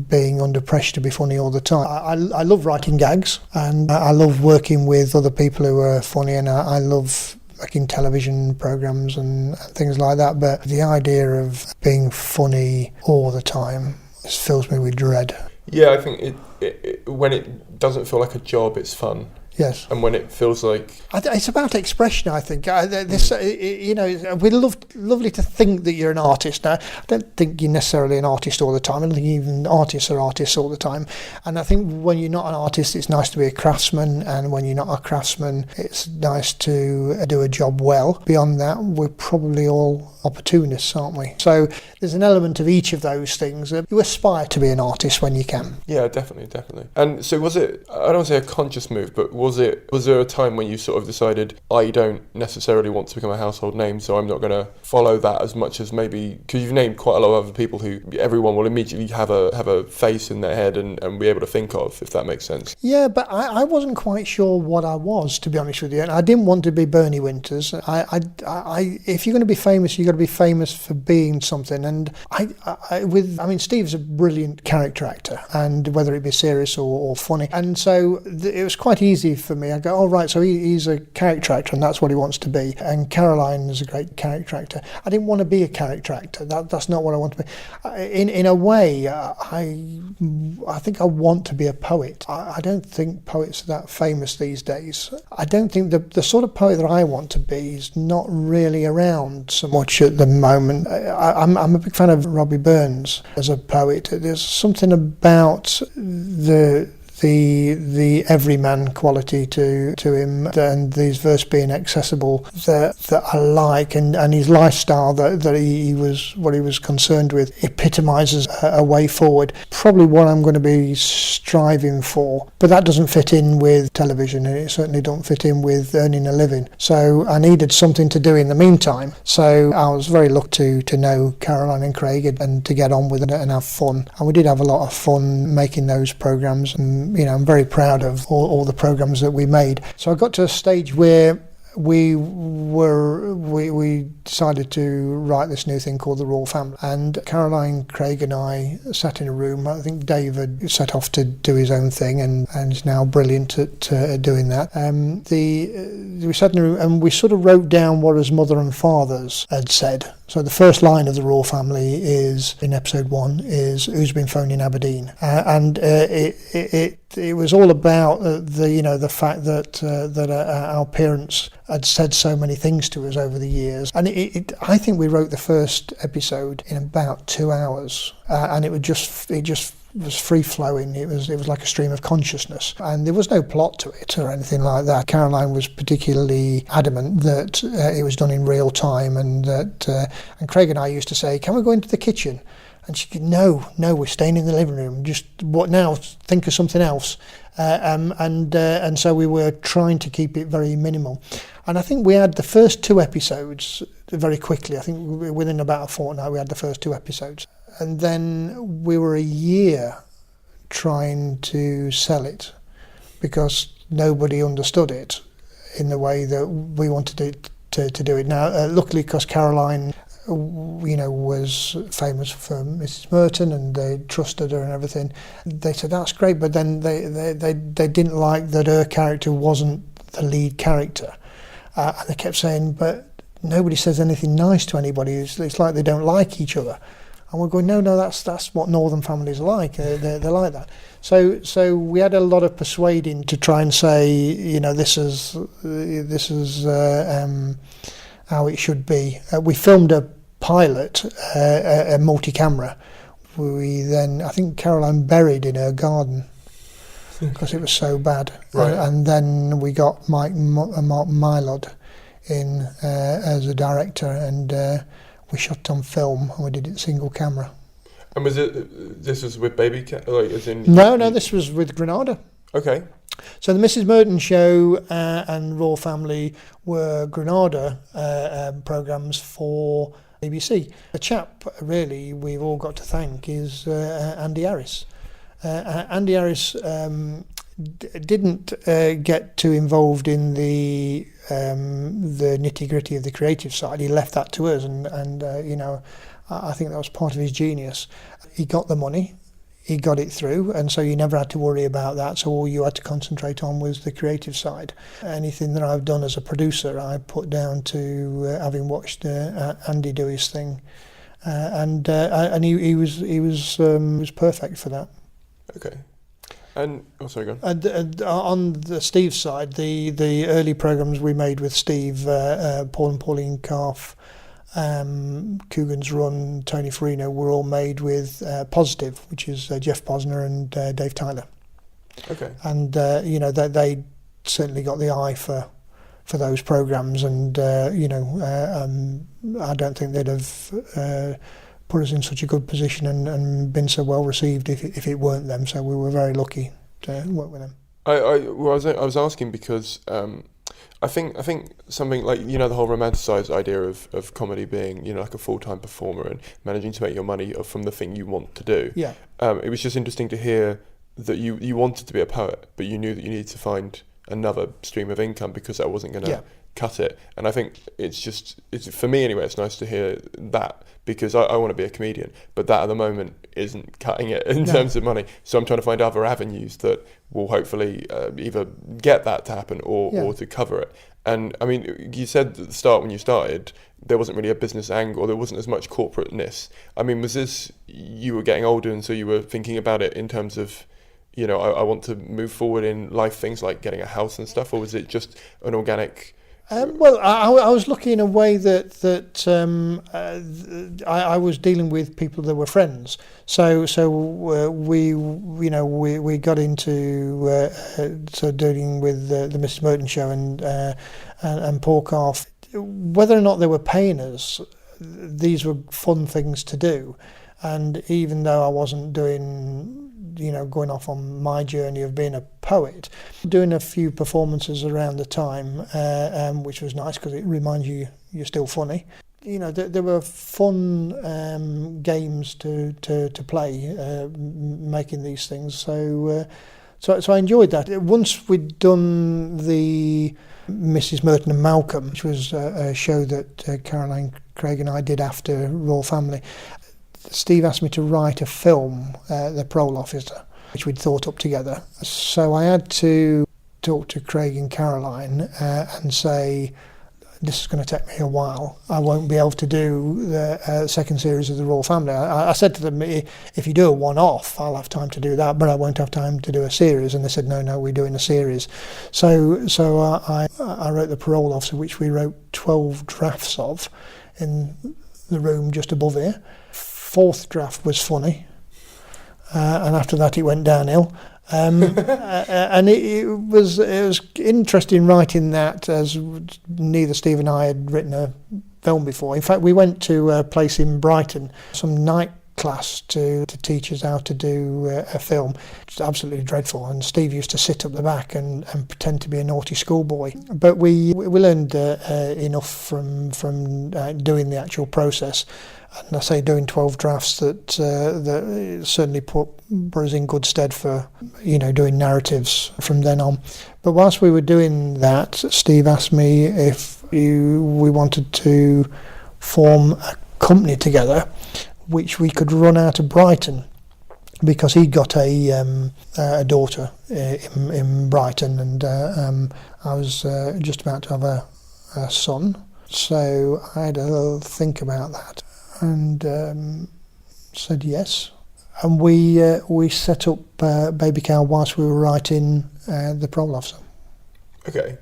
being under pressure to be funny all the time. I love writing gags, and I love working with other people who are funny, and I love making television programs and things like that, but the idea of being funny all the time fills me with dread. Yeah, I think it when it doesn't feel like a job, it's fun. Yes. And when it feels like... It's about expression, I think. We'd lovely to think that you're an artist. Now, I don't think you're necessarily an artist all the time. I don't think even artists are artists all the time. And I think when you're not an artist, it's nice to be a craftsman. And when you're not a craftsman, it's nice to do a job well. Beyond that, we're probably all opportunists, aren't we? So there's an element of each of those things. You aspire to be an artist when you can. Yeah, definitely. And so was it, I don't want to say a conscious move, but was there a time when you sort of decided, I don't necessarily want to become a household name, so I'm not going to follow that as much as maybe, because you've named quite a lot of other people who everyone will immediately have a face in their head and be able to think of, if that makes sense. Yeah, but I wasn't quite sure what I was, to be honest with you. And I didn't want to be Bernie Winters. If you're going to be famous, you've got to be famous for being something. And Steve's a brilliant character actor, and whether it be serious or funny. And so it was quite easy for me. I go, oh right, so he's a character actor and that's what he wants to be. And Caroline is a great character actor. I didn't want to be a character actor. That's not what I want to be. In a way, I think I want to be a poet. I don't think poets are that famous these days. I don't think the sort of poet that I want to be is not really around so much at the moment. I'm a big fan of Robbie Burns as a poet. There's something about the the everyman quality to him, and these verses being accessible that I like, and his lifestyle that he was concerned with epitomises a way forward. Probably what I'm going to be striving for, but that doesn't fit in with television, and it certainly don't fit in with earning a living. So I needed something to do in the meantime. So I was very lucky to know Caroline and Craig and to get on with it and have fun. And we did have a lot of fun making those programmes, and I'm very proud of all the programmes that we made. So I got to a stage where we decided to write this new thing called The Royal Family, and Caroline, Craig and I sat in a room. I think Dave had set off to do his own thing and is now brilliant at doing that. We sat in a room and we sort of wrote down what his mother and fathers had said. So the first line of The Royal Family is, in episode 1, is "Who's been phoned in Aberdeen?" And it was all about the fact that our parents had said so many things to us over the years. And I think we wrote the first episode in about 2 hours, and it just was free flowing. It was like a stream of consciousness, and there was no plot to it or anything like that. Caroline was particularly adamant that it was done in real time, and and Craig and I used to say, "Can we go into the kitchen?" And she said, no, we're staying in the living room. Just what now? Think of something else. And so we were trying to keep it very minimal. And I think we had the first 2 episodes very quickly. I think within about a fortnight we had the first 2 episodes. And then we were a year trying to sell it because nobody understood it in the way that we wanted it to do it. Now, luckily, because Caroline was famous for Mrs. Merton and they trusted her and everything, they said that's great, but then they didn't like that her character wasn't the lead character, and they kept saying, but nobody says anything nice to anybody. It's like they don't like each other. And we're going, no, that's what northern families are like. They're like that. So we had a lot of persuading to try and say, this is how it should be. We filmed a pilot, a multi-camera. I think Caroline buried in her garden because it was so bad. Right. And then we got Mark Mylod in as a director, and we shot on film, and we did it single camera. And this was with baby cat, like as in? No, this was with Granada. Okay. So the Mrs. Merton show and Royal Family were Granada programmes for BBC. The chap really we've all got to thank is Andy Harris. Andy Harris didn't get too involved in the nitty-gritty of the creative side. He left that to us, and I think that was part of his genius. He got the money, he got it through, and so you never had to worry about that. So all you had to concentrate on was the creative side. Anything that I've done as a producer, I put down to having watched Andy do his thing, and he was perfect for that. Okay. And sorry, go on. And on the Steve side, the early programmes we made with Steve, Paul and Pauline Calf, Coogan's Run, Tony Farina, were all made with Positive, which is Jeff Posner and Dave Tyler. Okay. And they certainly got the eye for those programmes, and I don't think they'd have put us in such a good position and been so well received if it weren't them. So we were very lucky to work with them. I was asking because I think something like the whole romanticised idea of comedy being like a full-time performer and managing to make your money from the thing you want to do. Yeah. It was just interesting to hear that you wanted to be a poet, but you knew that you needed to find another stream of income because that wasn't going to cut it. And I think it's for me anyway, it's nice to hear that, because I want to be a comedian, but that at the moment isn't cutting it in terms of money. So I'm trying to find other avenues that will hopefully either get that to happen or to cover it. And I mean, you said at the start when you started, there wasn't really a business angle, or there wasn't as much corporateness. I mean, was this, you were getting older and so you were thinking about it in terms of, I want to move forward in life, things like getting a house and stuff, or was it just an organic Well, I was lucky in a way that I was dealing with people that were friends. So we got into dealing with the Mrs. Merton show and Porkoff. Whether or not they were paying us, these were fun things to do. And even though I wasn't going off on my journey of being a poet, doing a few performances around the time, which was nice because it reminds you you're still funny. There were fun games to play, making these things. So I enjoyed that. Once we'd done the Mrs. Merton and Malcolm, which was a show that Caroline, Craig and I did after Royal Family, Steve asked me to write a film, The Parole Officer, which we'd thought up together. So I had to talk to Craig and Caroline and say, this is going to take me a while. I won't be able to do the second series of The Royal Family. I said to them, if you do a one-off, I'll have time to do that, but I won't have time to do a series. And they said, no, we're doing a series. So I wrote The Parole Officer, which we wrote 12 drafts of in the room just above here. Fourth draft was funny, and after that it went downhill. And it was interesting writing that, as neither Steve and I had written a film before. In fact, we went to a place in Brighton, some night class to teach us how to do a film. It's absolutely dreadful, and Steve used to sit up the back and pretend to be a naughty schoolboy. But we learned enough from doing the actual process. And I say doing 12 drafts that certainly put us in good stead for doing narratives from then on. But whilst we were doing that, Steve asked me if we wanted to form a company together, which we could run out of Brighton, because he got a daughter in Brighton, and I was just about to have a son. So I had a little think about that and said yes. And we set up Baby Cow whilst we were writing The Parole Officer. Okay.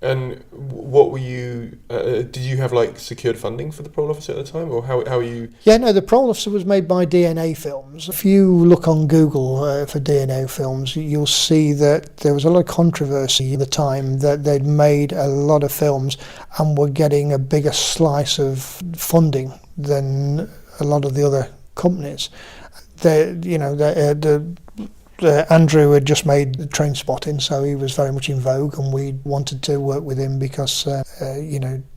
And what were you? Did you have secured funding for The Parole Officer at the time, or how are you? Yeah, no. The Parole Officer was made by DNA Films. If you look on Google for DNA Films, you'll see that there was a lot of controversy at the time that they'd made a lot of films and were getting a bigger slice of funding than a lot of the other companies. Andrew had just made Trainspotting, so he was very much in vogue, and we wanted to work with him because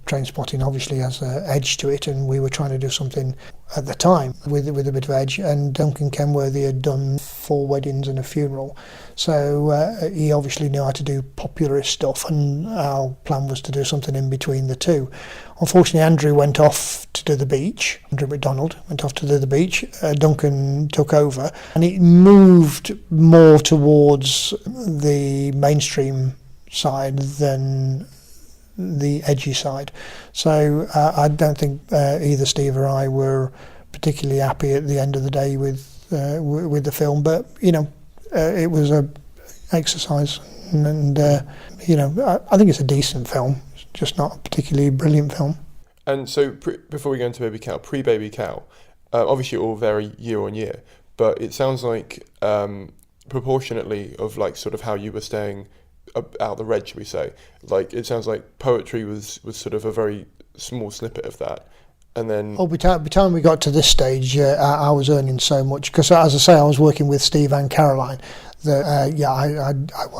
Trainspotting obviously has an edge to it, and we were trying to do something at the time with a bit of edge. And Duncan Kenworthy had done 4 weddings and a funeral, so he obviously knew how to do popularist stuff, and our plan was to do something in between the two. Unfortunately, Andrew went off to do The Beach. Andrew MacDonald went off to do The Beach. Duncan took over, and it moved more towards the mainstream side than the edgy side. So I don't think either Steve or I were particularly happy at the end of the day with the film, but it was a exercise, and I think it's a decent film. It's just not a particularly brilliant film. And so before we go into Baby Cow, pre-Baby Cow, obviously it will vary year on year, but it sounds like proportionately of sort of how you were staying out the red, should we say. It sounds like poetry was sort of a very small snippet of that. And then... by the time we got to this stage, I was earning so much, because as I say, I was working with Steve and Caroline, that I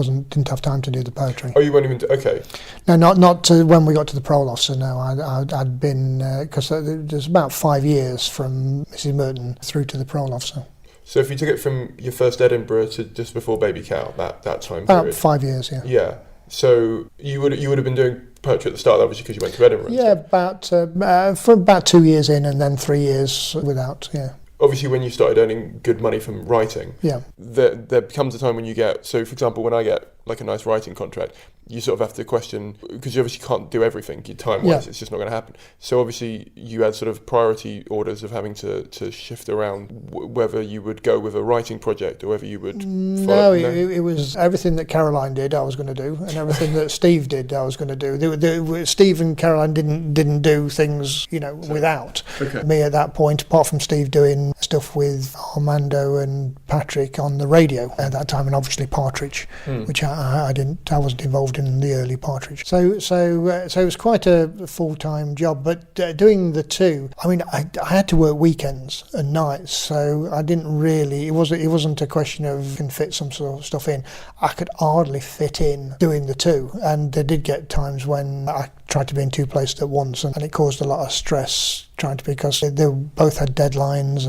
didn't have time to do the poetry. Oh, you weren't even... Okay. No, not to when we got to the Parole Officer. No, I'd been... because there's about 5 years from Mrs. Merton through to the Parole Officer. So if you took it from your first Edinburgh to just before Baby Cow, that time about period... 5 years, yeah. Yeah. So you would have been doing poetry at the start, obviously, because you went to Edinburgh. Yeah, for about 2 years in, and then 3 years without. Yeah. Obviously, when you started earning good money from writing, yeah, there comes a time when you get. So, for example, when I get like a nice writing contract, you sort of have to question, because you obviously can't do everything time-wise, it's just not going to happen. So obviously you had sort of priority orders of having to shift around whether you would go with a writing project or whether you would it was everything that Caroline did I was going to do, and everything that Steve did I was going to do. Steve and Caroline didn't do things, without me at that point, apart from Steve doing stuff with Armando and Patrick on the radio at that time, and obviously Partridge, which I wasn't involved in the early Partridge. So it was quite a full-time job, but doing the two, I mean, I had to work weekends and nights, so I didn't really, it wasn't a question of can fit some sort of stuff in. I could hardly fit in doing the two, and there did get times when I tried to be in two places at once, and it caused a lot of stress trying to, because they both had deadlines,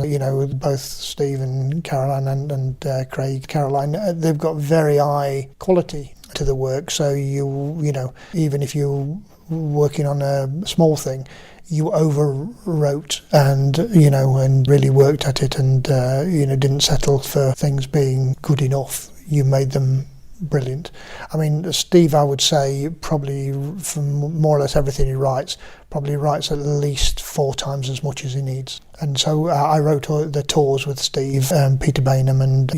both Steve and Caroline and Craig. Caroline, they've got very high quality to the work, so even if you're working on a small thing, you overwrote and really worked at it, and didn't settle for things being good enough. You made them brilliant. I mean, Steve, I would say, probably from more or less everything he writes, probably writes at least 4 times as much as he needs. And so I wrote the tours with Steve, Peter Bainham, and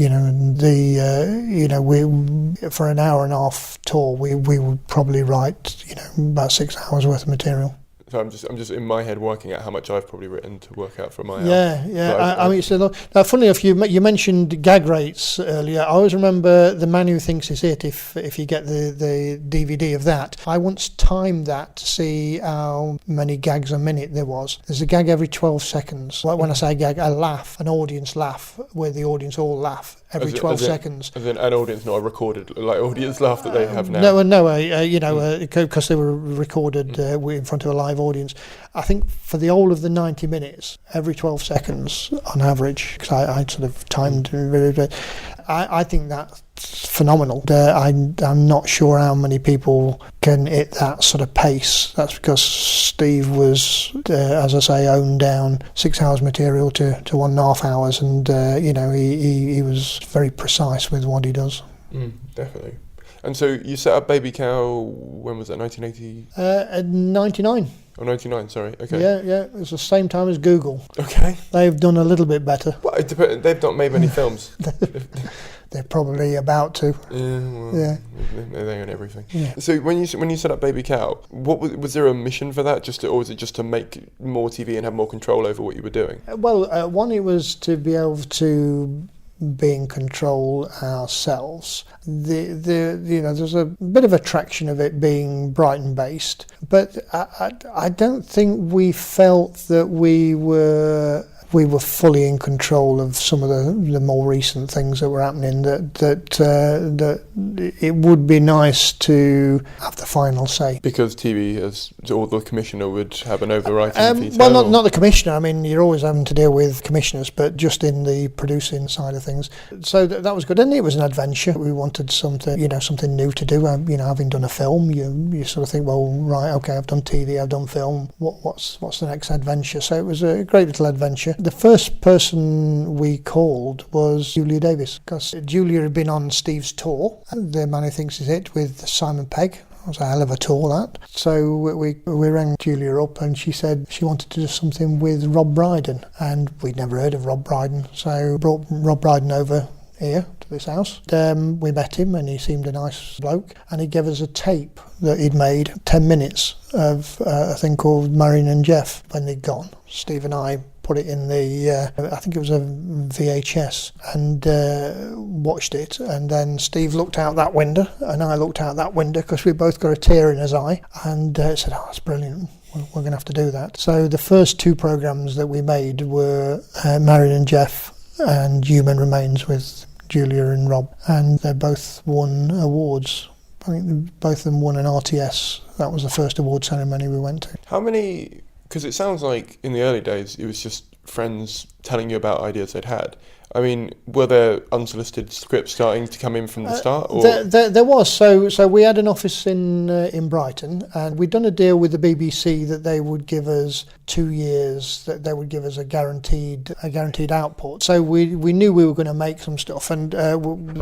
we for an hour and a half tour we would probably write about 6 hours worth of material. So I'm just in my head working out how much I've probably written to work out for my hour. Yeah. I mean, now, funnily enough, you mentioned gag rates earlier. I always remember The Man Who Thinks Is It. If you get the DVD of that, I once timed that to see how many gags a minute there was. There's a gag every 12 seconds. Like when I say gag, a laugh, an audience laugh, where the audience all laugh every 12 seconds. As in an audience, not a recorded audience laugh that they have now. No, because they were recorded in front of a live audience. I think for the whole of the 90 minutes, every 12 seconds on average, because I sort of timed it, I think that's phenomenal. I'm not sure how many people can hit that sort of pace. That's because Steve was, as I say, owned down 6 hours material to 1.5 hours, and he was very precise with what he does. Definitely. And so you set up Baby Cow, when was that, 1980? 99. Oh, 99, sorry, okay. Yeah, it was the same time as Google. Okay. They've done a little bit better. Well, they've not made many films. They're probably about to. They own everything. Yeah. So when you set up Baby Cow, what was there a mission for that? Or was it just to make more TV and have more control over what you were doing? Well, one, it was to be able to be in control ourselves. There's a bit of attraction of it being Brighton based, but I don't think we felt that we were fully in control of some of the more recent things that were happening, that it would be nice to have the final say. Because TV, or the commissioner would have an overriding veto? Well, not the commissioner. I mean, you're always having to deal with commissioners, but just in the producing side of things. So that was good, and it was an adventure. We wanted something new to do. Having done a film, you sort of think, well, right, okay, I've done TV, I've done film. What's the next adventure? So it was a great little adventure. The first person we called was Julia Davis, because Julia had been on Steve's tour, The Man Who Thinks Is It, with Simon Pegg. It was a hell of a tour, that. So we rang Julia up, and she said she wanted to do something with Rob Brydon, and we'd never heard of Rob Brydon, so brought Rob Brydon over here to this house. We met him, and he seemed a nice bloke, and he gave us a tape that he'd made, 10 minutes of a thing called Marion and Jeff. When they'd gone, Steve and I put it in I think it was a VHS, and watched it, and then Steve looked out that window and I looked out that window, because we both got a tear in his eye, and said, oh, that's brilliant, we're going to have to do that. So the first 2 programmes that we made were Marion and Jeff and Human Remains with Julia and Rob, and they both won awards. I think both of them won an RTS. That was the first award ceremony we went to. How many... Because it sounds like in the early days it was just friends telling you about ideas they'd had. I mean, were there unsolicited scripts starting to come in from the start? Or? There was. So we had an office in Brighton, and we'd done a deal with the BBC that they would give us 2 years, that they would give us a guaranteed output. So we knew we were going to make some stuff, and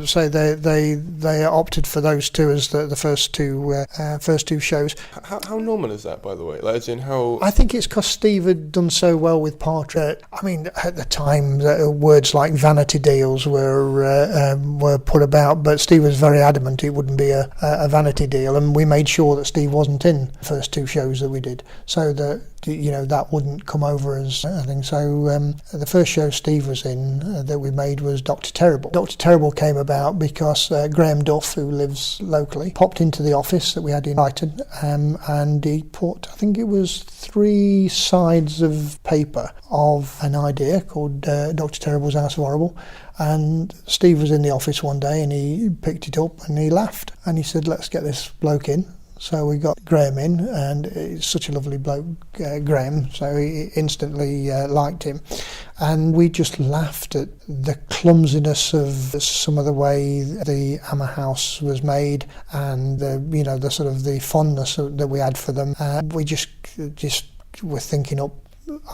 so they opted for those two as the first two shows. How normal is that, by the way? Like, as in how? I think it's because Steve had done so well with Partridge. I mean, at the time, words like vanity deals were put about, but Steve was very adamant it wouldn't be a vanity deal, and we made sure that Steve wasn't in the first two shows that we did, so that that wouldn't come over as a thing. So the first show Steve was in that we made was Dr. Terrible. Dr. Terrible came about because Graham Duff, who lives locally, popped into the office that we had in Brighton, and he put, I think it was 3 sides of paper of an idea called Dr. Terrible's House of Horrible. And Steve was in the office one day and he picked it up and he laughed and he said, let's get this bloke in. So we got Graham in, and he's such a lovely bloke, Graham, so he instantly liked him. And we just laughed at the clumsiness of some of the way the Hammer House was made, and the sort of the fondness that we had for them. We just were thinking up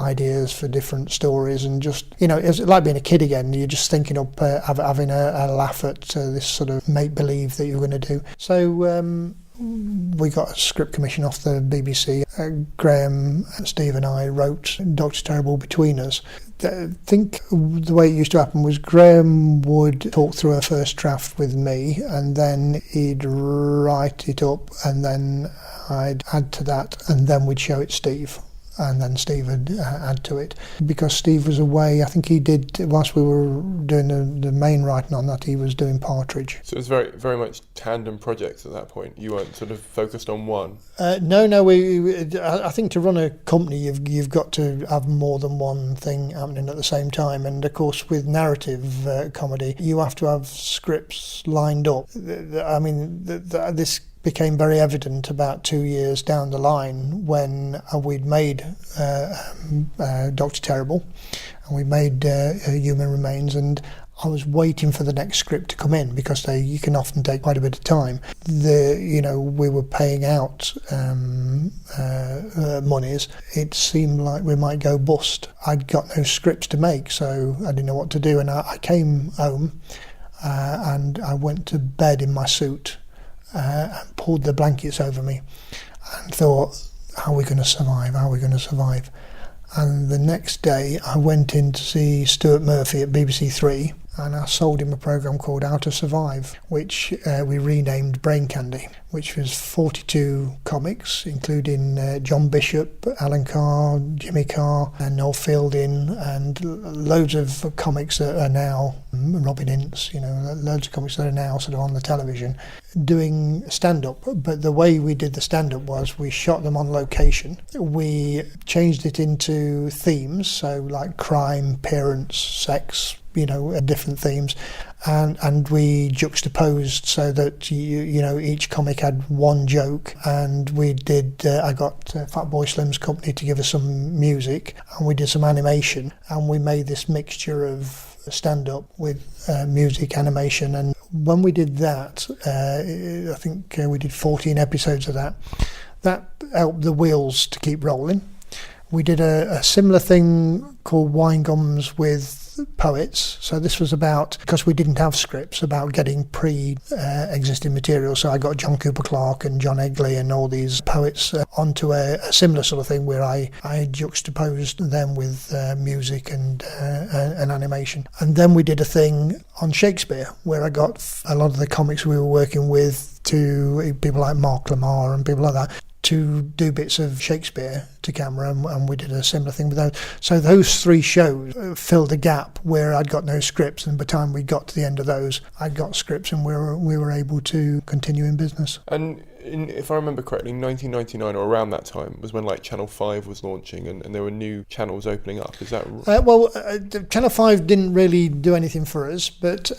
ideas for different stories, and just it was like being a kid again. You're just thinking up having a laugh at this sort of make believe that you're going to do. So we got a script commission off the BBC. Graham, Steve and I wrote Dr. Terrible between us. I think the way it used to happen was Graham would talk through a first draft with me, and then he'd write it up, and then I'd add to that, and then we'd show it Steve. And then Steve would add to it. Because Steve was away, I think he did, whilst we were doing the main writing on that, he was doing Partridge. So it was very, very much tandem projects at that point. You weren't sort of focused on one? No. I think to run a company, you've got to have more than one thing happening at the same time. And of course, with narrative comedy, you have to have scripts lined up. I mean, this became very evident about 2 years down the line when we'd made Dr. Terrible and we made Human Remains, and I was waiting for the next script to come in because you can often take quite a bit of time. We were paying out monies. It seemed like we might go bust. I'd got no scripts to make, so I didn't know what to do, and I came home and I went to bed in my suit and pulled the blankets over me and thought, how are we going to survive? And the next day I went in to see Stuart Murphy at BBC Three, and I sold him a programme called How to Survive, which we renamed Brain Candy, which was 42 comics, including John Bishop, Alan Carr, Jimmy Carr, and Noel Fielding, and loads of comics that are now, Robin Ince, loads of comics that are now sort of on the television, doing stand-up. But the way we did the stand-up was we shot them on location. We changed it into themes, so like crime, parents, sex, different themes, and we juxtaposed so that each comic had one joke. And we did I got Fatboy Slim's company to give us some music, and we did some animation, and we made this mixture of stand-up with music, animation. And when we did that, I think we did 14 episodes of that helped the wheels to keep rolling. We did a similar thing called Wine Gums with poets. So this was about, because we didn't have scripts, about getting pre-existing material. So I got John Cooper Clarke and John Egley and all these poets onto a similar sort of thing where I juxtaposed them with music and animation. And then we did a thing on Shakespeare where I got a lot of the comics we were working with, to people like Mark Lamar and people like that, to do bits of Shakespeare to camera, and we did a similar thing with those. So those 3 shows filled a gap where I'd got no scripts, and by the time we got to the end of those, I'd got scripts, and we were able to continue in business. And if I remember correctly, 1999 or around that time was when like Channel 5 was launching, and there were new channels opening up. Is that right? Channel 5 didn't really do anything for us, but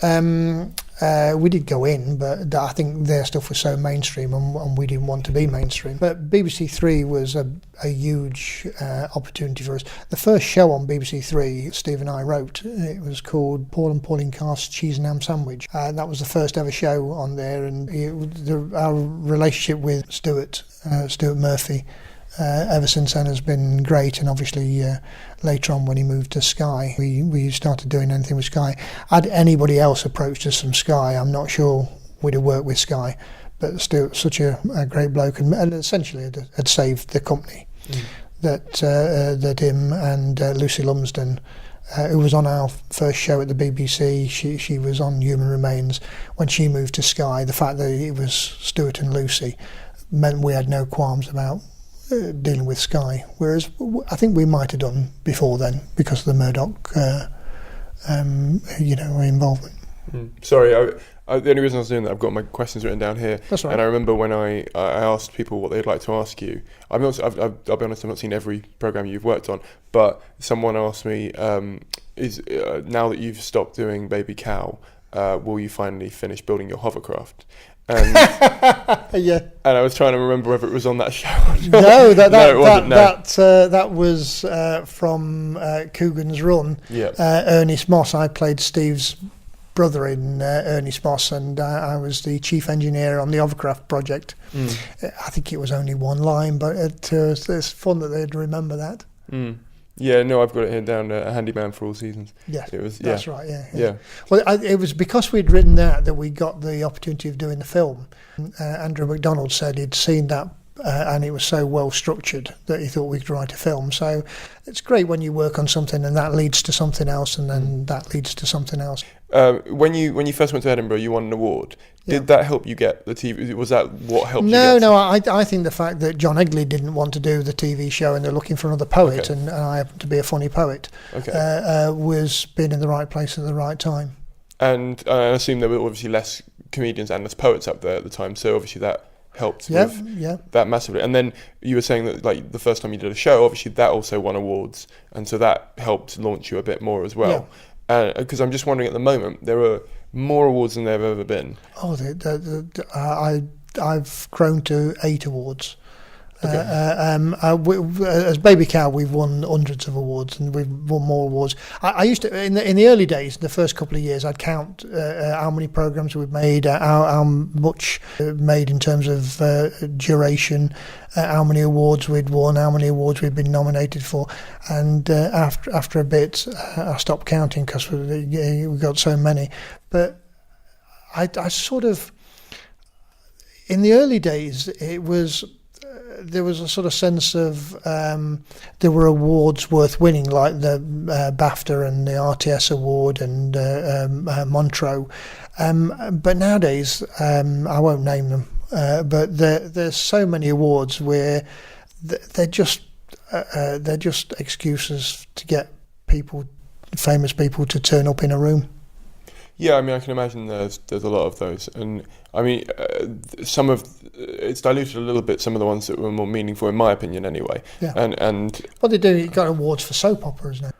We did go in, but I think their stuff was so mainstream, and we didn't want to be mainstream. But BBC Three was a huge opportunity for us. The first show on BBC Three, Steve and I wrote, it was called Paul and Pauline Carr's Cheese and Ham Sandwich. That was the first ever show on there, and our relationship with Stuart Murphy, ever since then has been great. And obviously later on when he moved to Sky, we started doing anything with Sky. Had anybody else approached us from Sky, I'm not sure we'd have worked with Sky, but Stuart's such a great bloke, and essentially had saved the company. That him and Lucy Lumsden, who was on our first show at the BBC, she was on Human Remains. When she moved to Sky, the fact that it was Stuart and Lucy meant we had no qualms about dealing with Sky, whereas I think we might have done before then because of the Murdoch involvement. Sorry, the only reason I was doing that, I've got my questions written down here. That's right. And I remember when I asked people what they'd like to ask you. I'll be honest, I've not seen every programme you've worked on, but someone asked me, now that you've stopped doing Baby Cow, will you finally finish building your hovercraft? And yeah. And I was trying to remember whether it was on that show. No, that No. was from Coogan's run. Yeah. Ernest Moss. I played Steve's brother in Ernest Moss, and I was the chief engineer on the hovercraft project. I think it was only one line, but it's fun that they'd remember that. Yeah, no, I've got it here down, a handyman for all seasons. Yeah, it was. That's right. Yeah. Yeah. Well, it was because we'd written that we got the opportunity of doing the film. Andrew MacDonald said he'd seen that. And it was so well structured that he thought we could write a film. So it's great when you work on something and that leads to something else, and then that leads to something else. When you first went to Edinburgh, you won an award. Did that help you get the TV? Was that what helped you get? No. I think the fact that John Egley didn't want to do the TV show and they're looking for another poet, and I happen to be a funny poet, was being in the right place at the right time. And I assume there were obviously less comedians and less poets up there at the time, so obviously that helped with that massively. And then you were saying that, like, the first time you did a show, obviously that also won awards, and so that helped launch you a bit more as well. Because I'm just wondering, at the moment there are more awards than there have ever been. I've grown to 8 awards. As Baby Cow, we've won hundreds of awards, and we've won more awards. I used to, in the early days, the first couple of years, I'd count how many programmes we've made, how much made in terms of duration, how many awards we'd won, how many awards we'd been nominated for. And after a bit, I stopped counting because we got so many. But I sort of, in the early days, it was. There was a sort of sense of there were awards worth winning, like the BAFTA and the RTS award and Montreux. But nowadays, I won't name them, but there's so many awards where they're just excuses to get famous people to turn up in a room. Yeah, I mean, I can imagine there's a lot of those, and I mean, it's diluted a little bit. Some of the ones that were more meaningful, in my opinion, anyway. Yeah. And what they do, you got awards for soap operas now,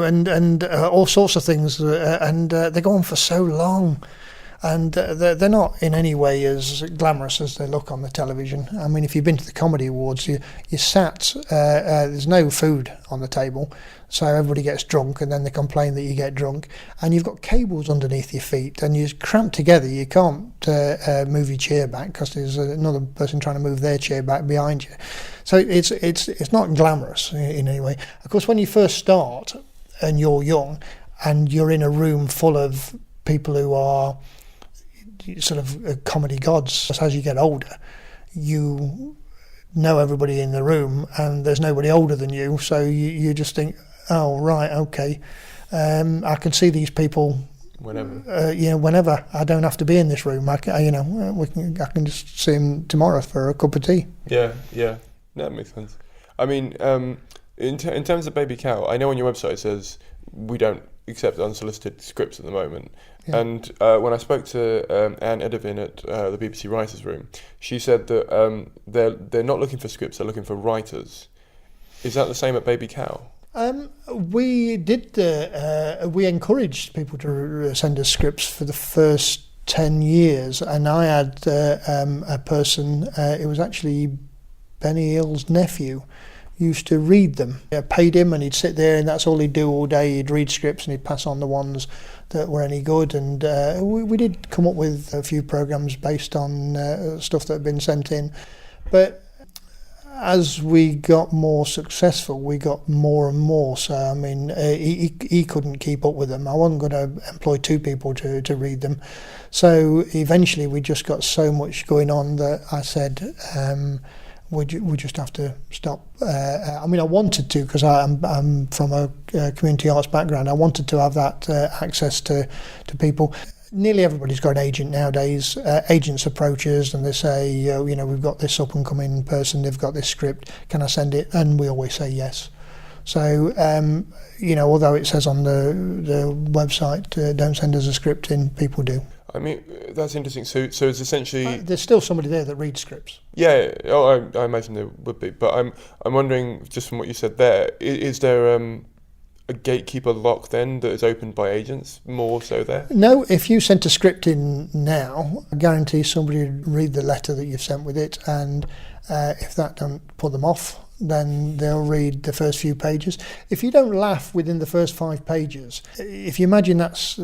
and all sorts of things, and they go on for so long, and they're not in any way as glamorous as they look on the television. I mean, if you've been to the comedy awards, you sat. There's no food on the table. So everybody gets drunk, and then they complain that you get drunk, and you've got cables underneath your feet, and you're cramped together. You can't move your chair back because there's another person trying to move their chair back behind you. So it's not glamorous in any way. Of course, when you first start and you're young, and you're in a room full of people who are sort of comedy gods, as you get older, you know everybody in the room, and there's nobody older than you, so you just think, oh, right, okay. I can see these people whenever. Whenever. I don't have to be in this room. I can just see them tomorrow for a cup of tea. Yeah, that makes sense. I mean, in terms of Baby Cow, I know on your website it says we don't accept unsolicited scripts at the moment. Yeah. And when I spoke to Anne Edivin at the BBC Writers' Room, she said that they're not looking for scripts; they're looking for writers. Is that the same at Baby Cow? We did. We encouraged people to send us scripts for the first 10 years, and I had a person. It was actually Benny Hill's nephew. Used to read them. I paid him, and he'd sit there, and that's all he'd do all day. He'd read scripts, and he'd pass on the ones that were any good. And we did come up with a few programs based on stuff that had been sent in, but as we got more successful, we got more and more. So, I mean, he couldn't keep up with them. I wasn't going to employ two people to read them. So eventually we just got so much going on that I said, we just have to stop. I mean, I wanted to, because I'm from a community arts background. I wanted to have that access to people. Nearly everybody's got an agent nowadays. Agents approach us and they say, we've got this up and coming person, they've got this script, can I send it? And we always say yes. So, although it says on the website, don't send us a script in, people do. I mean, that's interesting. So it's essentially... there's still somebody there that reads scripts. Yeah, I imagine there would be. But I'm wondering, just from what you said there, is there a gatekeeper lock then that is opened by agents more so there? No, if you sent a script in now, I guarantee somebody would read the letter that you've sent with it, and if that don't put them off, then they'll read the first few pages. If you don't laugh within the first 5 pages, if you imagine it's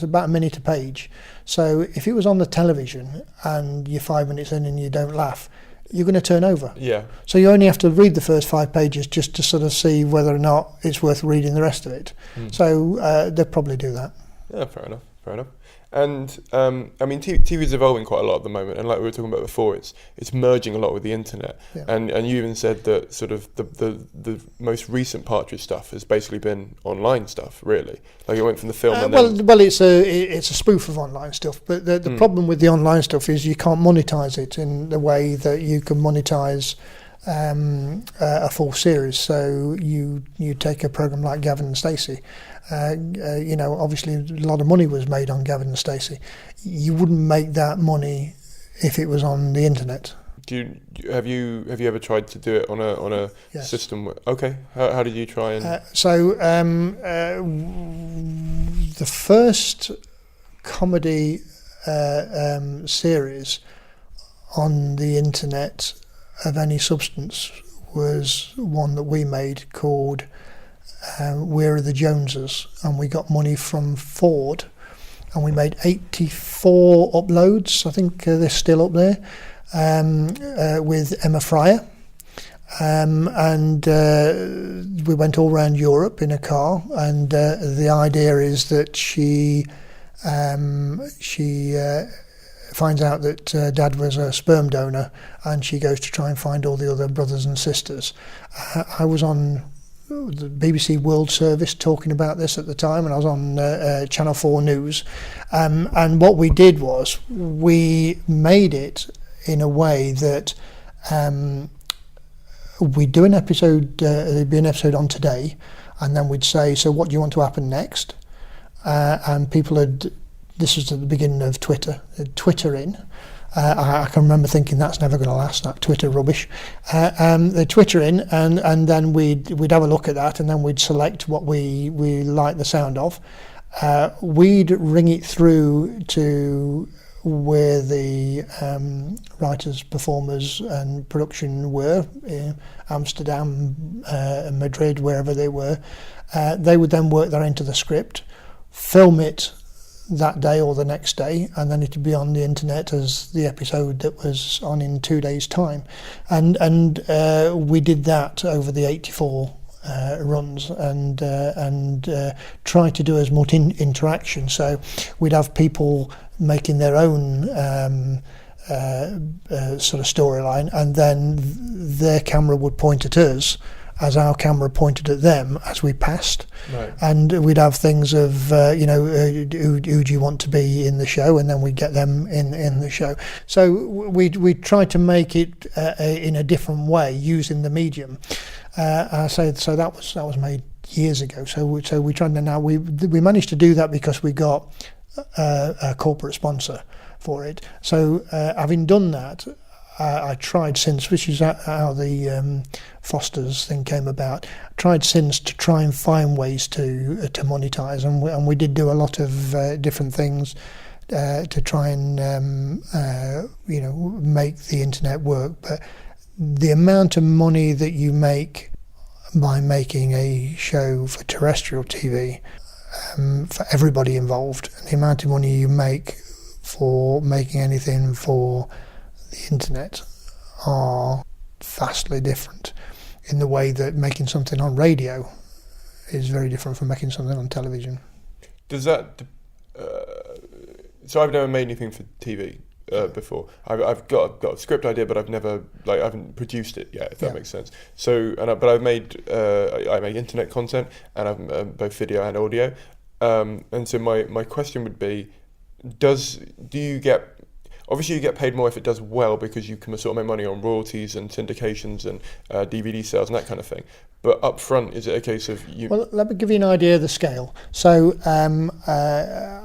about a minute a page, so if it was on the television and you're 5 minutes in and you don't laugh, you're going to turn over. Yeah. So you only have to read the first 5 pages just to sort of see whether or not it's worth reading the rest of it. So they'll probably do that. Yeah, fair enough. And I mean, TV is evolving quite a lot at the moment, and like we were talking about before, it's merging a lot with the internet. Yeah. And you even said that sort of the most recent Partridge stuff has basically been online stuff, really. Like it went from the film. And well, it's a spoof of online stuff, but the problem with the online stuff is you can't monetize it in the way that you can monetize a full series. So you take a program like Gavin and Stacey. Obviously a lot of money was made on Gavin and Stacey. You wouldn't make that money if it was on the internet. Have you ever tried to do it on a yes. system? Okay, how did you try and? The first comedy series on the internet of any substance was one that we made called Where Are the Joneses, and we got money from Ford, and we made 84 uploads. I think they're still up there, with Emma Fryer, and we went all around Europe in a car, and the idea is that she finds out that Dad was a sperm donor, and she goes to try and find all the other brothers and sisters. I was on the BBC World Service talking about this at the time, and I was on Channel 4 News, and what we did was we made it in a way that we'd do an episode, there'd be an episode on today, and then we'd say, so what do you want to happen next? And people had, this was at the beginning of Twitter, Twitter in. I can remember thinking that's never going to last, that Twitter rubbish. The Twitter in, and then we'd have a look at that, and then we'd select what we like the sound of. We'd ring it through to where the writers, performers and production were, Amsterdam, Madrid, wherever they were. They would then work that into the script, film it that day or the next day, and then it would be on the internet as the episode that was on in 2 days' time. And we did that over the 84 runs, and try to do as much interaction. So we'd have people making their own sort of storyline, and then their camera would point at us as our camera pointed at them as we passed. Right. And we'd have things of who do you want to be in the show, and then we'd get them in the show. So we tried to make it in a different way using the medium. So that was made years ago. So we tried, and now we managed to do that because we got a corporate sponsor for it. So having done that, I tried since, which is how the Foster's thing came about. I tried since to try and find ways to monetize, and we did do a lot of different things to try and make the internet work. But the amount of money that you make by making a show for terrestrial TV, for everybody involved, and the amount of money you make for making anything for the internet are vastly different, in the way that making something on radio is very different from making something on television. Does that... so I've never made anything for TV before. I've got a script idea, but I've never, I haven't produced it yet, if that makes sense. So, but I've made I make internet content, and I've both video and audio. And so my question would be, do you get... Obviously, you get paid more if it does well, because you can sort of make money on royalties and syndications and DVD sales and that kind of thing. But up front, is it a case of you... Well, let me give you an idea of the scale. So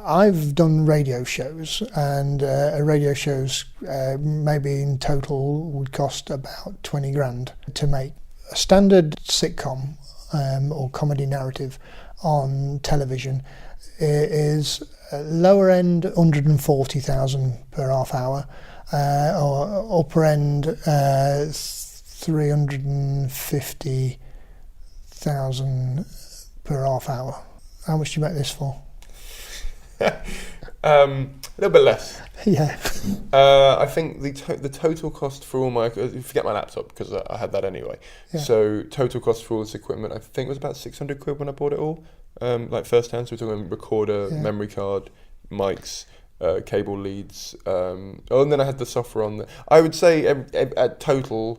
I've done radio shows, and radio shows maybe in total would cost about 20 grand to make. A standard sitcom or comedy narrative on television is lower end 140,000 per half hour, or upper end 350,000 per half hour. How much do you make this for? A little bit less. Yeah. I think the total cost for all my... Forget my laptop, because I had that anyway. Yeah. So total cost for all this equipment, I think, was about 600 quid when I bought it all. Like first hand, so we're talking recorder, memory card, mics, cable leads. And then I had the software on there. I would say at total,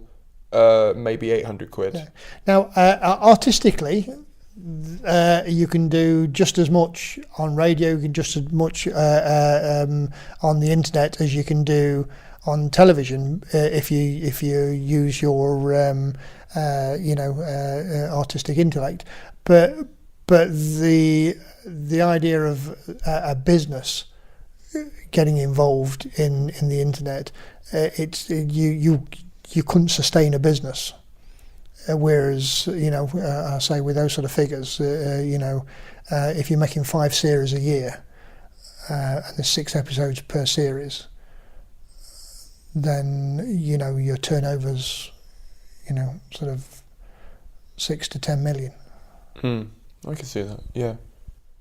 maybe 800 quid. Yeah. Now, artistically, you can do just as much on radio, you can just as much on the internet as you can do on television if you use your artistic intellect. But the idea of a business getting involved in the internet, you couldn't sustain a business. Whereas, I say with those sort of figures, if you're making 5 series a year and there's 6 episodes per series, then your turnover's sort of 6 to 10 million. I can see that. Yeah.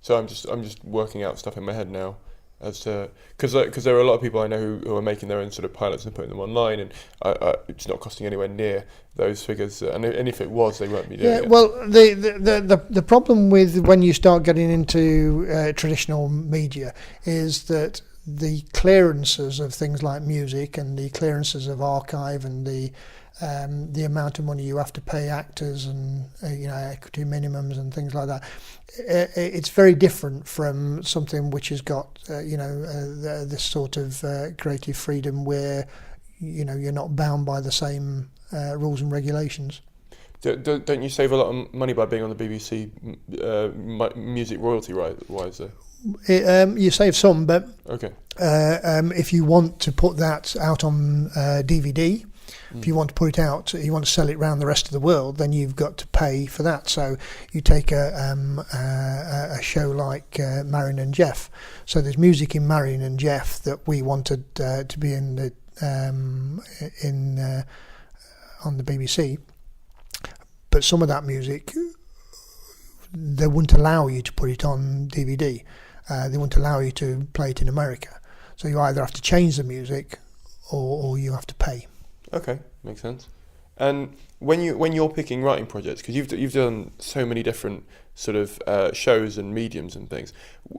So I'm just working out stuff in my head now, as to because there are a lot of people I know who are making their own sort of pilots and putting them online, and it's not costing anywhere near those figures. And if it was, they won't be doing it. Well, the problem with when you start getting into traditional media is that the clearances of things like music and the clearances of archive and the amount of money you have to pay actors and equity minimums and things like that, it's very different from something which has got this sort of creative freedom where you're not bound by the same rules and regulations. Don't you save a lot of money by being on the BBC music royalty wise though? You save some, but okay. If you want to put that out on DVD, if you want to put it out, you want to sell it around the rest of the world, then you've got to pay for that. So you take a show like Marion and Jeff. So there's music in Marion and Jeff that we wanted to be in the on the BBC, but some of that music they wouldn't allow you to put it on DVD. They wouldn't allow you to play it in America. So you either have to change the music or you have to pay. Okay, makes sense. And when you're picking writing projects, because you've done so many different sort of shows and mediums and things,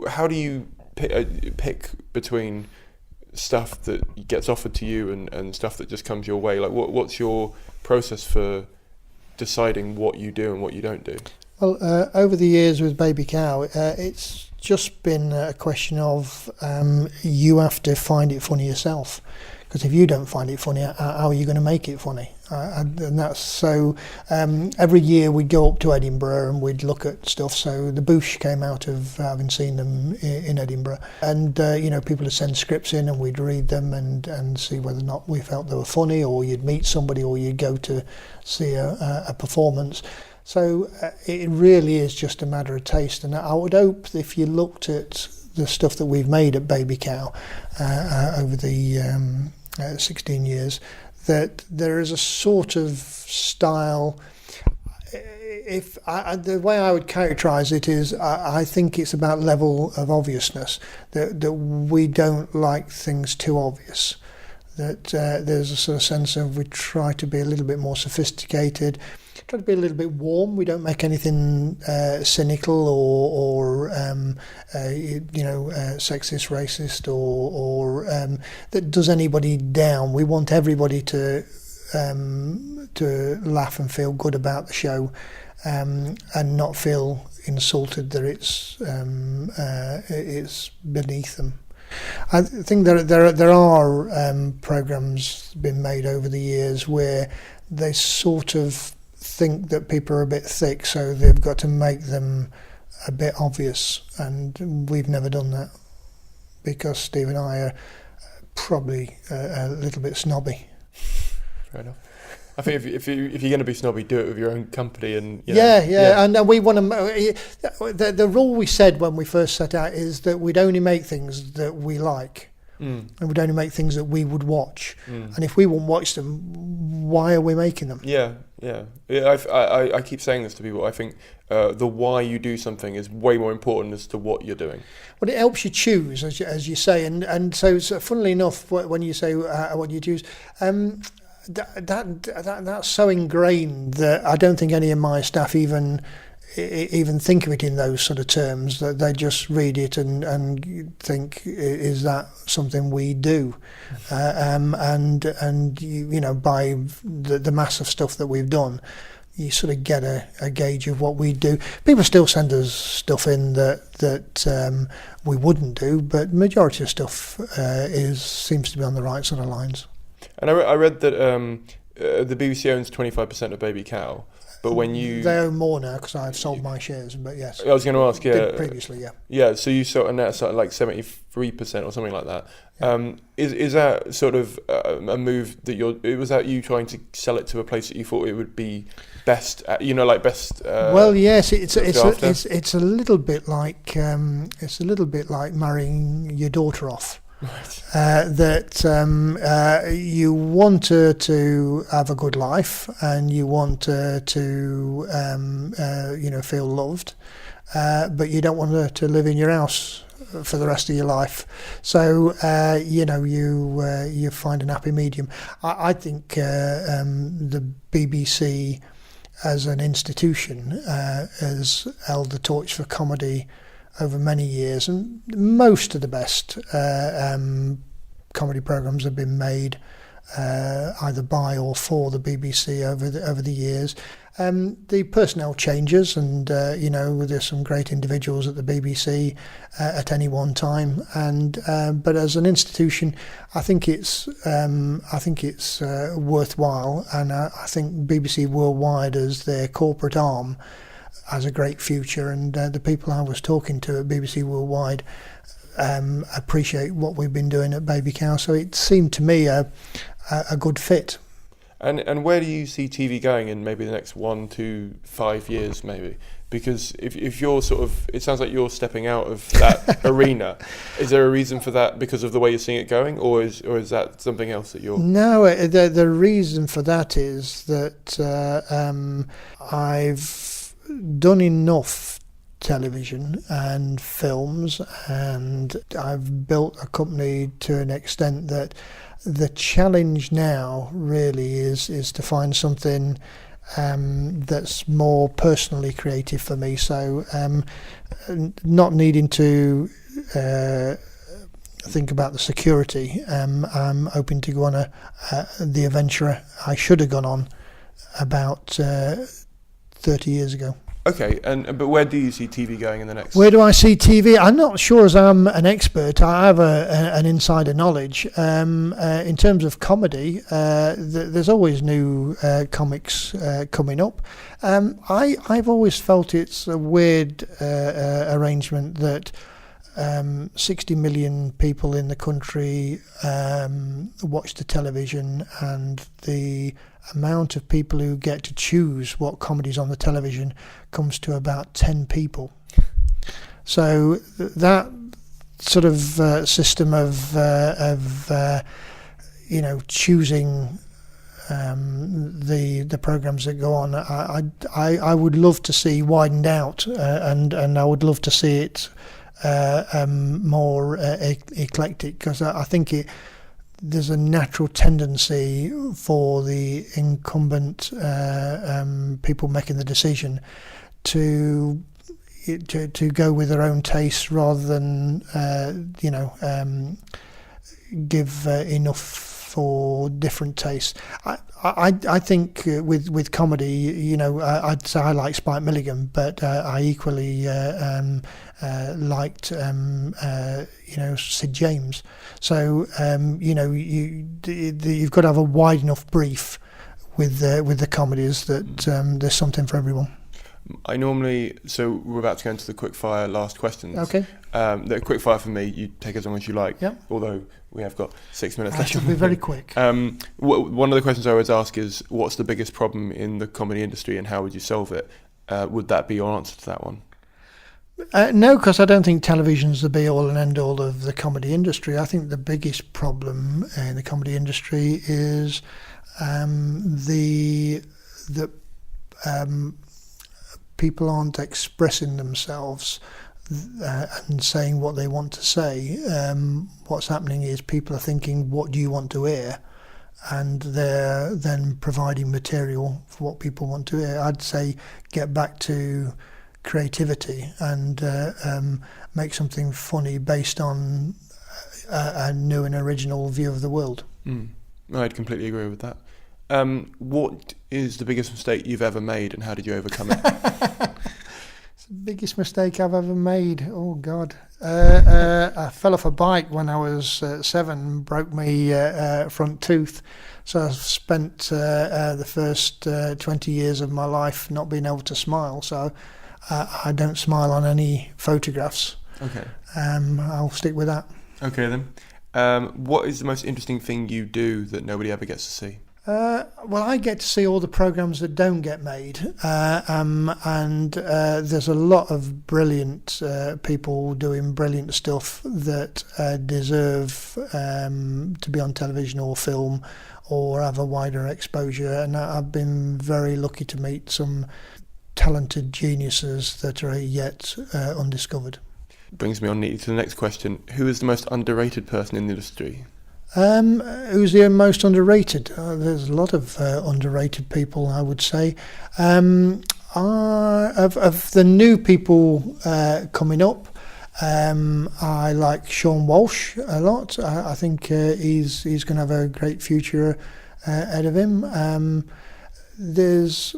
how do you pick between stuff that gets offered to you and stuff that just comes your way? Like what's your process for deciding what you do and what you don't do? Well, over the years with Baby Cow, it's just been a question of you have to find it funny yourself. because if you don't find it funny, how are you going to make it funny? And that's so. Every year we'd go up to Edinburgh and we'd look at stuff. So the Boosh came out of having seen them in Edinburgh, and people would send scripts in and we'd read them and see whether or not we felt they were funny, or you'd meet somebody, or you'd go to see a performance. So it really is just a matter of taste, and I would hope that if you looked at the stuff that we've made at Baby Cow over the 16 years, that there is a sort of style. The way I would characterise it is, I think it's about level of obviousness, that we don't like things too obvious, that there's a sort of sense of we try to be a little bit more sophisticated, try to be a little bit warm. We don't make anything cynical or sexist, racist, or that does anybody down. We want everybody to laugh and feel good about the show, and not feel insulted that it's beneath them. I think there are programmes been made over the years where they sort of think that people are a bit thick, so they've got to make them a bit obvious, and we've never done that because Steve and I are probably a little bit snobby. Fair enough. I think if you're going to be snobby, do it with your own company, and and we want to. The rule we said when we first set out is that we'd only make things that we like, and we'd only make things that we would watch. And if we won't watch them, why are we making them? Yeah. I keep saying this to people. I think the why you do something is way more important as to what you're doing. Well, it helps you choose, as you say, and so funnily enough, when you say what you choose. That's so ingrained that I don't think any of my staff even think of it in those sort of terms, that they just read it and think, is that something we do? And by the mass of stuff that we've done, you sort of get a gauge of what we do. People still send us stuff in that we wouldn't do, but majority of stuff seems to be on the right sort of lines. And I read that the BBC owns 25% of Baby Cow, but when you... They own more now because I've sold my shares, but yes. I was going to ask, Did previously, yeah. Yeah, so you sold, and that's like 73% or something like that. Yeah. Is that sort of a move that was that you trying to sell it to a place that you thought it would be best, best... well, yes, it's a little bit like marrying your daughter off. Right. You want her to have a good life, and you want her to feel loved, but you don't want her to live in your house for the rest of your life. So you find an happy medium. I think the BBC as an institution has held the torch for comedy over many years, and most of the best comedy programmes have been made either by or for the BBC over the years. The personnel changes, and there's some great individuals at the BBC at any one time, but as an institution, I think it's worthwhile, and I think BBC Worldwide as their corporate arm has a great future, and the people I was talking to at BBC Worldwide appreciate what we've been doing at Baby Cow, so it seemed to me a good fit. And where do you see TV going in maybe the next 1 to 5 years, maybe? Because if you're sort of, it sounds like you're stepping out of that arena. Is there a reason for that because of the way you're seeing it going, or is that something else that you're... No, the reason for that is that I've done enough television and films, and I've built a company to an extent that the challenge now really is to find something that's more personally creative for me. So not needing to think about the security, I'm hoping to go on the adventure I should have gone on about 30 years ago. Okay, but where do you see TV going in the next? Where do I see TV? I'm not sure as I'm an expert. I have an insider knowledge. In terms of comedy, there's always new comics coming up. I've always felt it's a weird arrangement that 60 million people in the country watch the television, and the amount of people who get to choose what comedy's on the television comes to about 10 people. So that sort of system of choosing the programs that go on, I would love to see widened out, and I would love to see it more eclectic, because I think there's a natural tendency for the incumbent people making the decision to go with their own tastes rather than give enough for different tastes. I think with comedy, I'd say I like Spike Milligan, but I equally liked Sid James. So you've got to have a wide enough brief with the comedies that there's something for everyone. So we're about to go into the quickfire last questions. Okay. The quickfire for me, you take as long as you like. Yep. Although we have got 6 minutes left. I shall be very quick. One of the questions I always ask is, what's the biggest problem in the comedy industry and how would you solve it? Would that be your answer to that one? No, because I don't think television's the be-all and end-all of the comedy industry. I think the biggest problem in the comedy industry is the people aren't expressing themselves and saying what they want to say. What's happening is people are thinking, what do you want to hear? And they're then providing material for what people want to hear. I'd say get back to creativity and make something funny based on a new and original view of the world. I'd completely agree with that. What is the biggest mistake you've ever made, and how did you overcome it? It's the biggest mistake I've ever made. Oh God! I fell off a bike when I was 7, broke my front tooth. So I've spent the first 20 years of my life not being able to smile. So I don't smile on any photographs. Okay. I'll stick with that. Okay then. What is the most interesting thing you do that nobody ever gets to see? Well, I get to see all the programmes that don't get made, and there's a lot of brilliant people doing brilliant stuff that deserve to be on television or film or have a wider exposure, and I've been very lucky to meet some talented geniuses that are yet undiscovered. Brings me on neatly to the next question. Who is the most underrated person in the industry? Who's the most underrated? There's a lot of underrated people, I would say. Of the new people coming up, I like Sean Walsh a lot. I think he's going to have a great future ahead of him. There's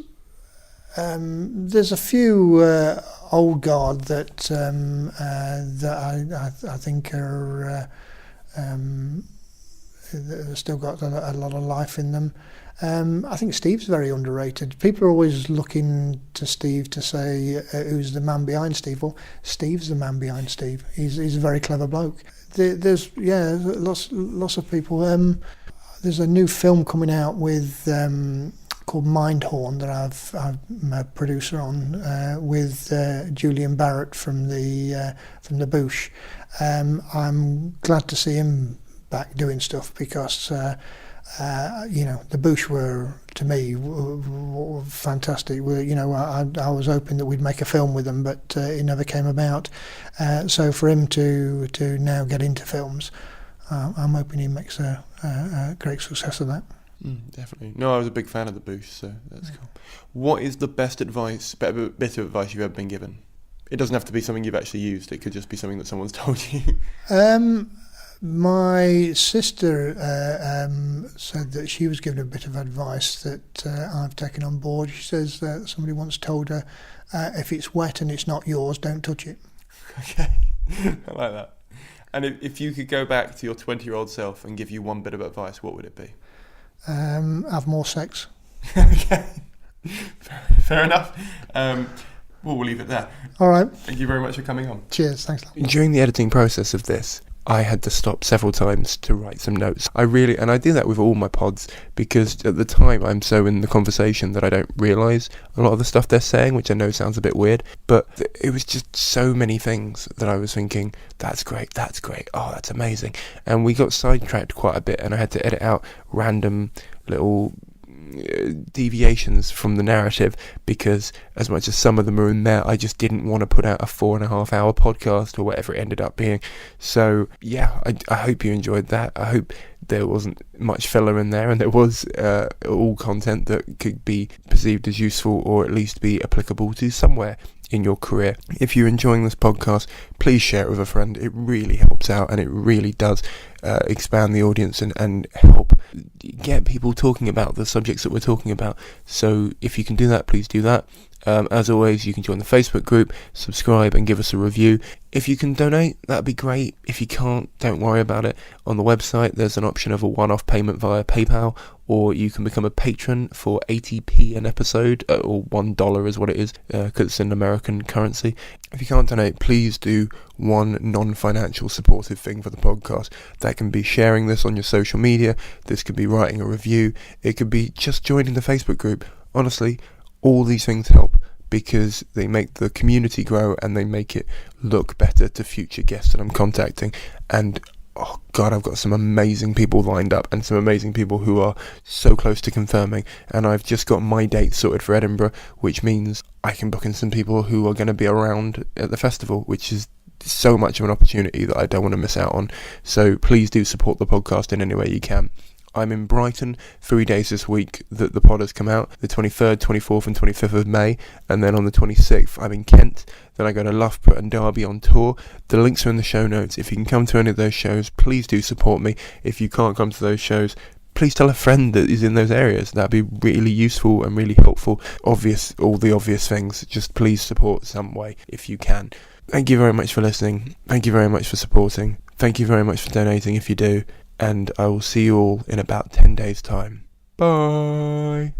a few old guard that I think are still got a lot of life in them. I think Steve's very underrated. People are always looking to Steve to say who's the man behind Steve. Well, Steve's the man behind Steve. He's a very clever bloke. There's lots of people. There's a new film coming out with called Mindhorn that I'm a producer on with Julian Barrett from the Bush. I'm glad to see him back doing stuff because the Bush were, to me, were fantastic. I was hoping that we'd make a film with them, but it never came about. So for him to now get into films, I'm hoping he makes a great success of that. Definitely. No, I was a big fan of the Bush, so that's cool. What is the bit of advice you've ever been given? It doesn't have to be something you've actually used. It could just be something that someone's told you. My sister said that she was given a bit of advice that I've taken on board. She says that somebody once told her, if it's wet and it's not yours, don't touch it. Okay, I like that. And if you could go back to your 20-year-old self and give you one bit of advice, what would it be? Have more sex. Okay, fair enough. We'll leave it there. All right. Thank you very much for coming on. Cheers. Thanks. During the editing process of this, I had to stop several times to write some notes. And I do that with all my pods, because at the time I'm so in the conversation that I don't realise a lot of the stuff they're saying, which I know sounds a bit weird, but it was just so many things that I was thinking, that's great, oh, that's amazing. And we got sidetracked quite a bit, and I had to edit out random little deviations from the narrative, because as much as some of them are in there, I just didn't want to put out a 4.5 hour podcast or whatever it ended up being. So yeah, I hope you enjoyed that. I hope there wasn't much filler in there, and there was all content that could be perceived as useful, or at least be applicable to somewhere in your career. If you're enjoying this podcast, please share it with a friend. It really helps out, and it really does expand the audience and help get people talking about the subjects that we're talking about. So if you can do that, please do that. As always, you can join the Facebook group, subscribe and give us a review. If you can donate, that'd be great. If you can't, don't worry about it. On the website, there's an option of a one-off payment via PayPal, or you can become a patron for 80p an episode, or $1 is what it is, because it's in American currency. If you can't donate, please do one non-financial supportive thing for the podcast. That can be sharing this on your social media. This could be writing a review. It could be just joining the Facebook group. Honestly, all these things help, because they make the community grow and they make it look better to future guests that I'm contacting. And oh God, I've got some amazing people lined up, and some amazing people who are so close to confirming. And I've just got my date sorted for Edinburgh, which means I can book in some people who are going to be around at the festival, which is so much of an opportunity that I don't want to miss out on. So please do support the podcast in any way you can. I'm in Brighton 3 days this week that the pod has come out, the 23rd, 24th and 25th of May, and then on the 26th I'm in Kent. Then I go to Loughborough and Derby on tour. The links are in the show notes. If you can come to any of those shows, please do support me. If you can't come to those shows, please tell a friend that is in those areas. That'd be really useful and really helpful. All the obvious things. Just please support some way if you can. Thank you very much for listening. Thank you very much for supporting. Thank you very much for donating if you do. And I will see you all in about 10 days' time. Bye!